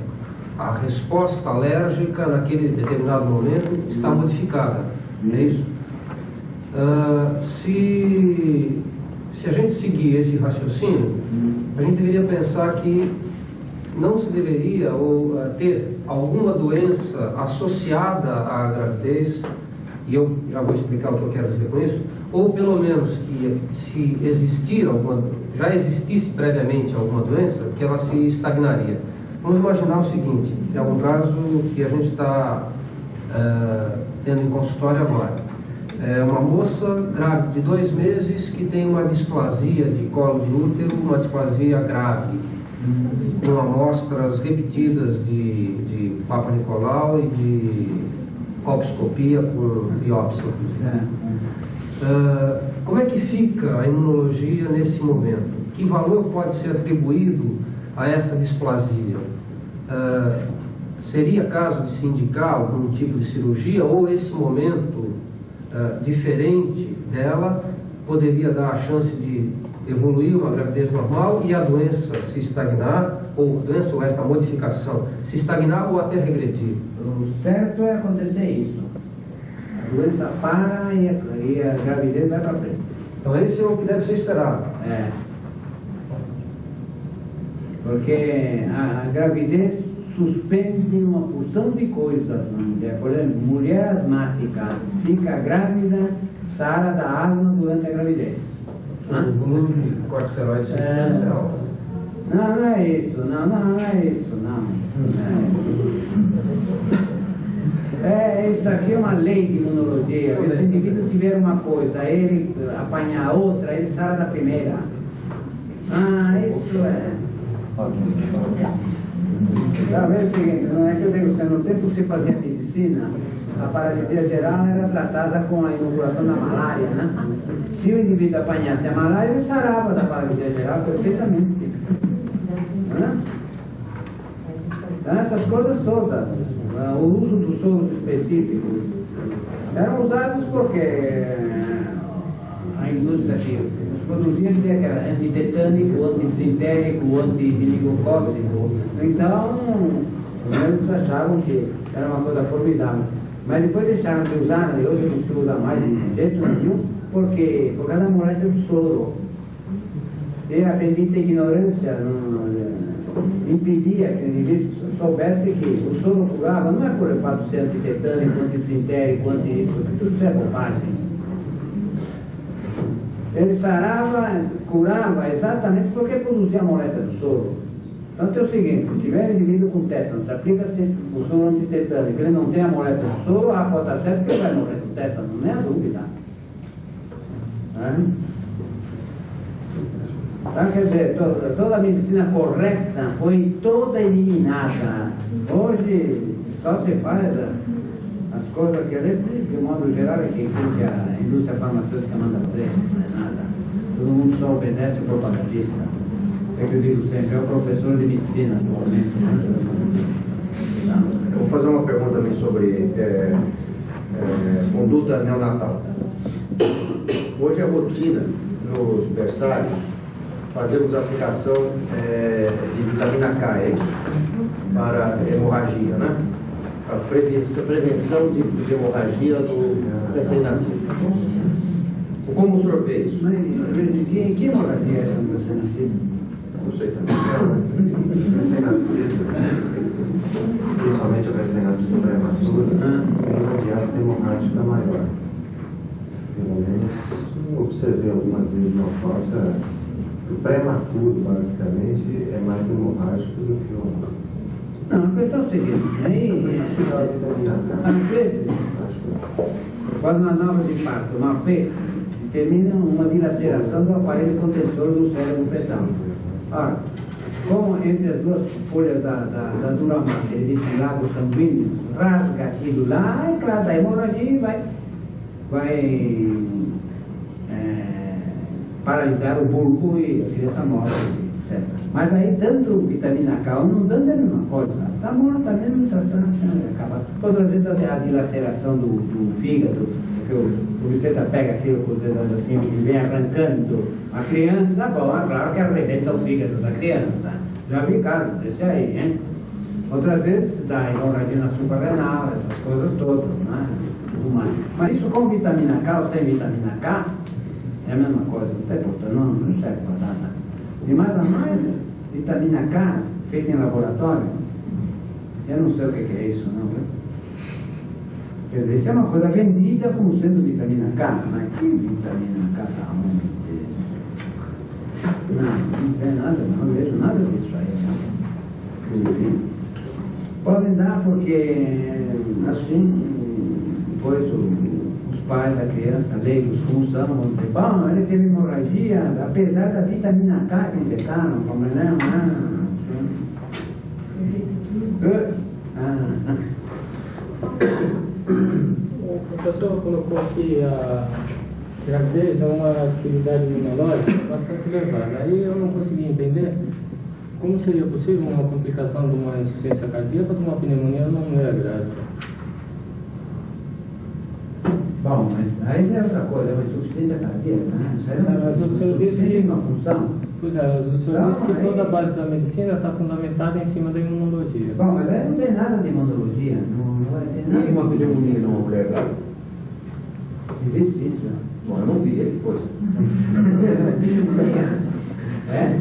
A resposta alérgica naquele determinado momento está modificada. É isso? Se a gente seguir esse raciocínio, a gente deveria pensar que não se deveria ter alguma doença associada à gravidez, e eu já vou explicar o que eu quero dizer com isso, ou pelo menos que se já existisse previamente alguma doença, que ela se estagnaria. Vamos imaginar o seguinte, é um caso que a gente está tendo em consultório agora. É uma moça grávida de 2 meses que tem uma displasia de colo de útero, uma displasia grave, com amostras repetidas de Papa Nicolau e de colposcopia por biópsia. Como é que fica a imunologia nesse momento? Que valor pode ser atribuído a essa displasia? Seria caso de se indicar algum tipo de cirurgia ou esse momento diferente dela poderia dar a chance de evoluir uma gravidez normal e a doença se estagnar, ou a doença ou esta modificação se estagnar ou até regredir. O certo é acontecer isso. A doença para e a gravidez vai para frente. Então esse é o que deve ser esperado. É. Porque a gravidez suspende uma porção de coisas na mulher. Por exemplo, mulher asmática fica grávida, sara da asma durante a gravidez. O volume de corticosteroides artificial. Não é isso, não é isso, não. Isso daqui é uma lei de imunologia. Se o indivíduo tiver uma coisa, ele apanhar outra, ele sara da primeira. Isso é. Tá vendo o seguinte, não é que eu digo, no tempo que se fazia medicina, a paralisia geral era tratada com a inoculação da malária, né? Se o indivíduo apanhasse a malária, ele sarava da paralisia geral perfeitamente. Né? Então, essas coisas todas, o uso dos soros específicos, eram usados porque a indústria produzia que era antitetânico, antitrintérico, antimeningocócico. Então, eles achavam que era uma coisa formidável. Mas depois deixaram de usar, e hoje não se usa mais de jeito nenhum, porque por causa da moléstia do soro. E a bendita ignorância impedia que o indivíduo soubesse que o soro curava, não é por o fato de ser antitetânico, antitrintérico, isso, tudo isso é bobagem. Ele sarava, curava exatamente porque produzia a moléstia do soro. Então é o seguinte, se tiver indivíduo com tétano, aplica-se o soro antitetânico, ele não tem a moléstia do soro, a cota certa que ele vai morrer do tétano, não é a dúvida. Então, quer dizer, toda a medicina correta foi toda eliminada. Hoje só se faz as coisas que de modo geral é que a indústria farmacêutica manda fazer, não é nada. Todo mundo só obedece o propagandista. É que eu digo sempre, é o professor de medicina atualmente. Eu vou fazer uma pergunta também sobre conduta neonatal. Hoje é rotina nos berçários fazermos aplicação de vitamina K para hemorragia, né? A prevenção de hemorragia do recém-nascido. Como o senhor vê isso? Mas que hemorragia é essa do recém-nascido? Não sei também. Recém-nascido, principalmente o recém-nascido prematuro, tem uma diálise hemorrágica maior. Pelo menos observei algumas vezes na autópsia, o prematuro, basicamente, é mais hemorrágico do que o... Não, a questão é o seguinte, às vezes, quando na nova de parto, uma feita, termina uma dilaceração do aparelho protetor do cérebro fetal. Ora, como entre as duas folhas da dura massa ele diz lagos sanguíneos, rasga aquilo lá, e claro, da hemorragia vai paralisar o bulbo e a criança morre, etc. Mas aí, dando vitamina K ou não dando, é a mesma coisa. Está morta mesmo, acaba. Outras vezes a dilaceração do fígado, porque o obstetra pega aquilo com os dedos assim, e vem arrancando a criança, tá bom, é claro que arrebenta o fígado da criança. Já vi casos desse aí, hein? Outras vezes dá hemorragia na suprarrenal, essas coisas todas, né? Tudo mais. Mas isso com vitamina K ou sem vitamina K é a mesma coisa, não tem importância, não serve para nada. E mais a mais, vitamina K feita em laboratório, eu não sei o que é isso, não, viu? Quer dizer, isso é uma coisa vendida como sendo vitamina K, mas que vitamina K tá onde? Não tem nada, não vejo nada disso aí, não. Enfim, podem dar porque, assim, depois os pais da criança, leigos, como são, vão dizer, bom, ele teve hemorragia, apesar da vitamina K que indicaram, como não, O professor colocou que a gravidez é uma atividade imunológica bastante elevada. Aí eu não consegui entender como seria possível uma complicação de uma insuficiência cardíaca de uma pneumonia numa mulher grávida. Bom, mas aí é outra coisa, é uma insuficiência cardíaca, né? Mas o senhor disse tem que uma função. Pois é, mas o senhor disse que toda a base da medicina está fundamentada em cima da imunologia. Bom, mas aí não tem nada de imunologia, não vai ter nada. E uma pneumonia numa mulher grávida? Existe isso? Bom, eu não vi ele depois. Pneumonia. É?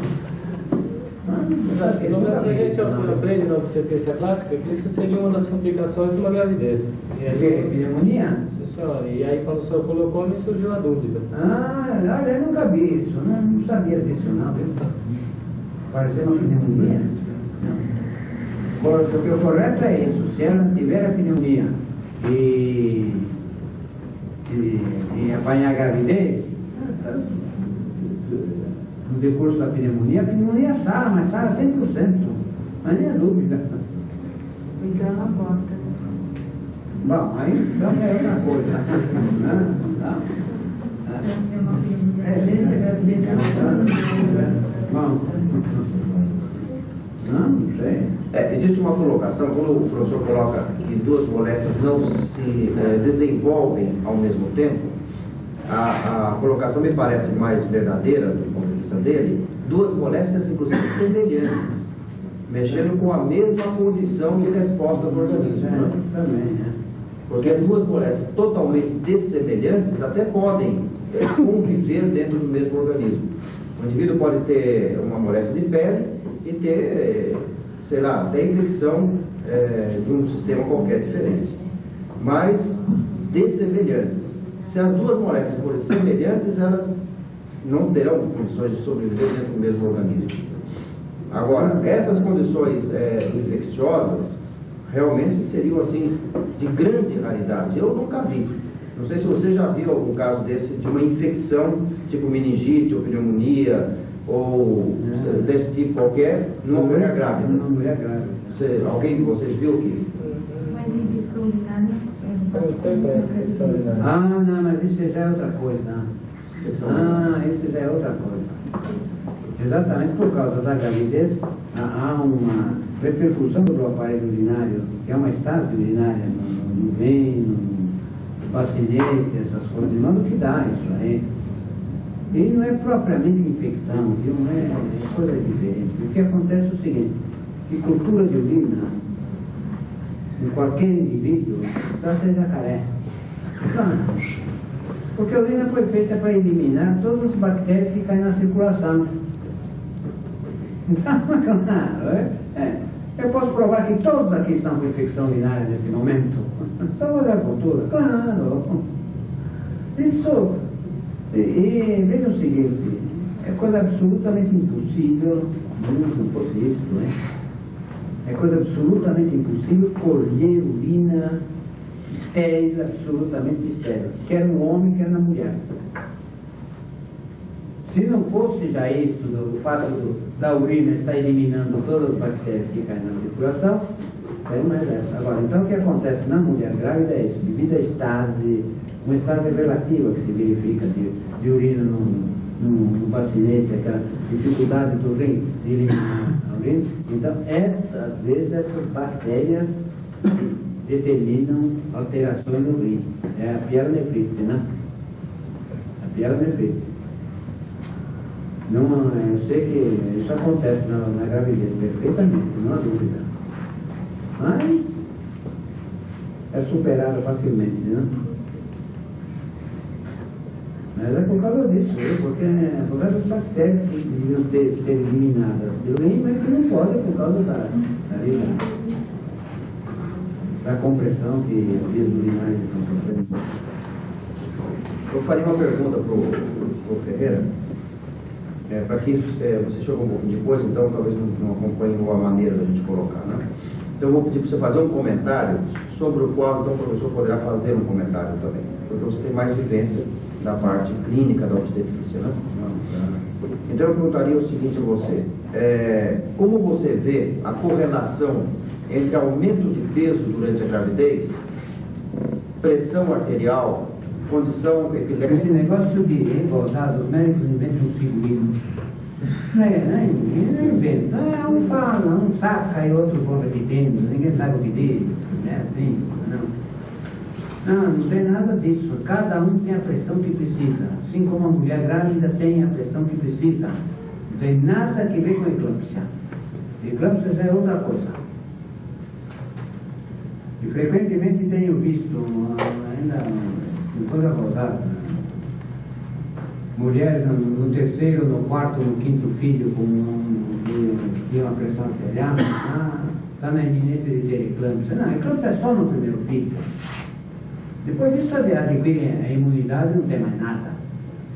Pelo menos a gente aprende na obstetrícia clássica que isso seria uma das complicações de uma gravidez. E aí, pneumonia? Senhor, e aí quando o senhor colocou, me surgiu a dúvida. Olha, eu nunca vi isso, não sabia disso não, viu? Pareceu uma pneumonia. Porque o correto é isso, se ela tiver a pneumonia e apanhar a gravidez, no decurso da pneumonia, a pneumonia sara, mas sara 100%, mas nem a dúvida. Então ela bota. Bom, aí então é outra coisa. Bom, não sei. Existe uma colocação, quando o professor coloca que duas moléstias não se desenvolvem ao mesmo tempo, a colocação me parece mais verdadeira do ponto de vista dele, duas moléstias inclusive semelhantes, mexendo com a mesma condição de resposta do organismo. Né? Também, né? Porque duas moléstias totalmente dessemelhantes até podem conviver dentro do mesmo organismo. O indivíduo pode ter uma moléstia de pele e ter, sei lá, até infecção de um sistema qualquer diferente. Mas dessemelhantes. Se as duas moléstias forem semelhantes, elas não terão condições de sobreviver dentro do mesmo organismo. Agora, essas condições infecciosas realmente seriam assim de grande raridade. Eu nunca vi. Não sei se você já viu algum caso desse, de uma infecção, tipo meningite ou pneumonia, ou desse tipo qualquer, numa mulher grávida. Numa mulher grávida. Alguém de vocês viu que... Mas infecção urinária não, mas isso já é outra coisa. Isso já é outra coisa. Exatamente por causa da gravidez, há uma repercussão do aparelho urinário, que é uma estase urinária no veio, no bacinete, essas coisas, de modo que dá isso aí. E não é propriamente infecção, viu? É coisa diferente. O que acontece é o seguinte, que cultura de urina, em qualquer indivíduo, está a ser jacaré. Porque a urina foi feita para eliminar todas as bactérias que caem na circulação. Claro, eu posso provar que todos aqui estão com infecção urinária nesse momento. Só vou dar cultura. Claro. Isso. E veja o seguinte, é coisa absolutamente impossível, não fosse isso, né? É coisa absolutamente impossível colher urina estéril, absolutamente estéril, quer no homem, quer na mulher. Se não fosse já isso, o fato da urina estar eliminando todas as bactérias que caem na circulação, é uma dessas. Agora, então o que acontece na mulher grávida é isso, devido à estase, uma estase relativa que se verifica de urina no bacinete, aquela dificuldade do rim de eliminar a urina. Então, às vezes, essas bactérias determinam alterações no rim. É a pielonefrite, né? A pielonefrite. Não, eu sei que isso acontece na gravidez perfeitamente, não há dúvida. Mas é superado facilmente, né? Mas é por causa disso, porque é por causa das bactérias que deviam ser eliminadas do rim, mas que não pode por causa da compressão que os vias urinárias estão sofrendo. Eu faria uma pergunta para o Ferreira, para que você chegou um pouco depois, então talvez não acompanhe a maneira da gente colocar, né? Então eu vou pedir para você fazer um comentário sobre o qual então o professor poderá fazer um comentário também, porque você tem mais vivência da parte clínica da obstetrícia, né? Então eu perguntaria o seguinte a você, como você vê a correlação entre aumento de peso durante a gravidez, pressão arterial, condição epiléptica... Esse negócio de revoltar os médicos inventam um figurino. Ninguém inventa. Um fala, um saca e outro conta repetindo, ninguém sabe o que diz. É assim, não. Não tem nada disso. Cada um tem a pressão que precisa. Assim como a mulher grávida tem a pressão que precisa. Não tem nada que ver com eclâmpsia. Eclâmpsia é outra coisa. E frequentemente tenho visto, ainda não foi abordado, mulheres no terceiro, no quarto, no quinto filho com uma pressão arterial, está na iminência de ter eclâmpsia. Não, eclâmpsia é só no primeiro filho. Depois disso, adquire a imunidade, não tem mais nada.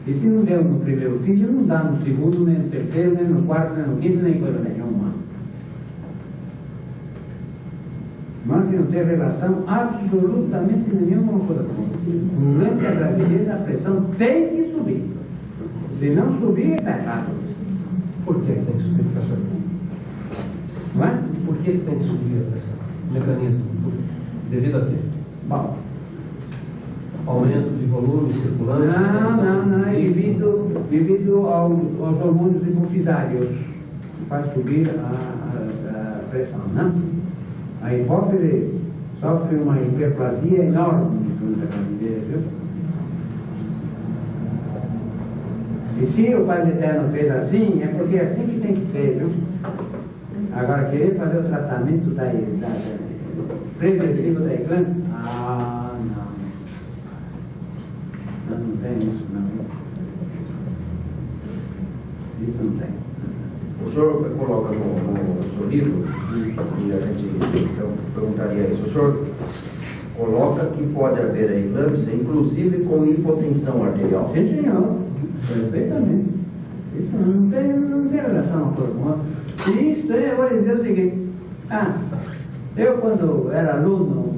E se não deu no primeiro filho, não dá no segundo, nem no terceiro, nem no quarto, nem no quinto, nem coisa nenhuma. Mas não tem relação absolutamente nenhuma com a coisa. Durante a gravidez, a pressão tem que subir. Se não subir, está errado. Por que tem que subir a pressão? Não é? Por que tem que subir a pressão? Mecanismo. Devido a quê? Bom. Aumento de volume circulante? Não, é devido aos hormônios hipofisários, que faz subir a pressão, né? A hipófise sofre uma hiperplasia enorme durante a gravidez, viu? E se o Pai Eterno fez assim, é porque é assim que tem que ser, viu? Agora, querer fazer o tratamento preventivo da eclâmpsia? Não tem isso, não. Isso não tem. O senhor coloca no seu livro, e a gente então, perguntaria isso, o senhor coloca que pode haver a eclâmpsia, inclusive com hipotensão arterial. Sim, senhor. Perfeitamente. Isso não tem relação com a outra. Isso eu vou dizer o seguinte. Eu quando era aluno,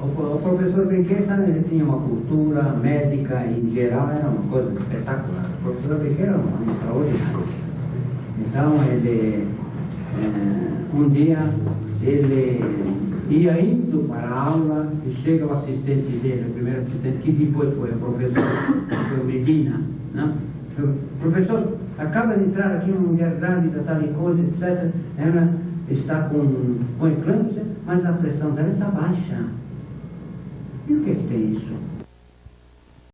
o professor Briquet, ele tinha uma cultura médica em geral, era uma coisa espetacular. O professor Briquet era um extraordinário. Então, ele, um dia, ele ia indo para a aula e chega o assistente dele, o primeiro assistente, que depois foi o professor Medina, né? Professor, acaba de entrar aqui uma mulher grávida, tal e coisa, etc. Ela está com eclâmpsia, mas a pressão dela está baixa. E o que tem isso?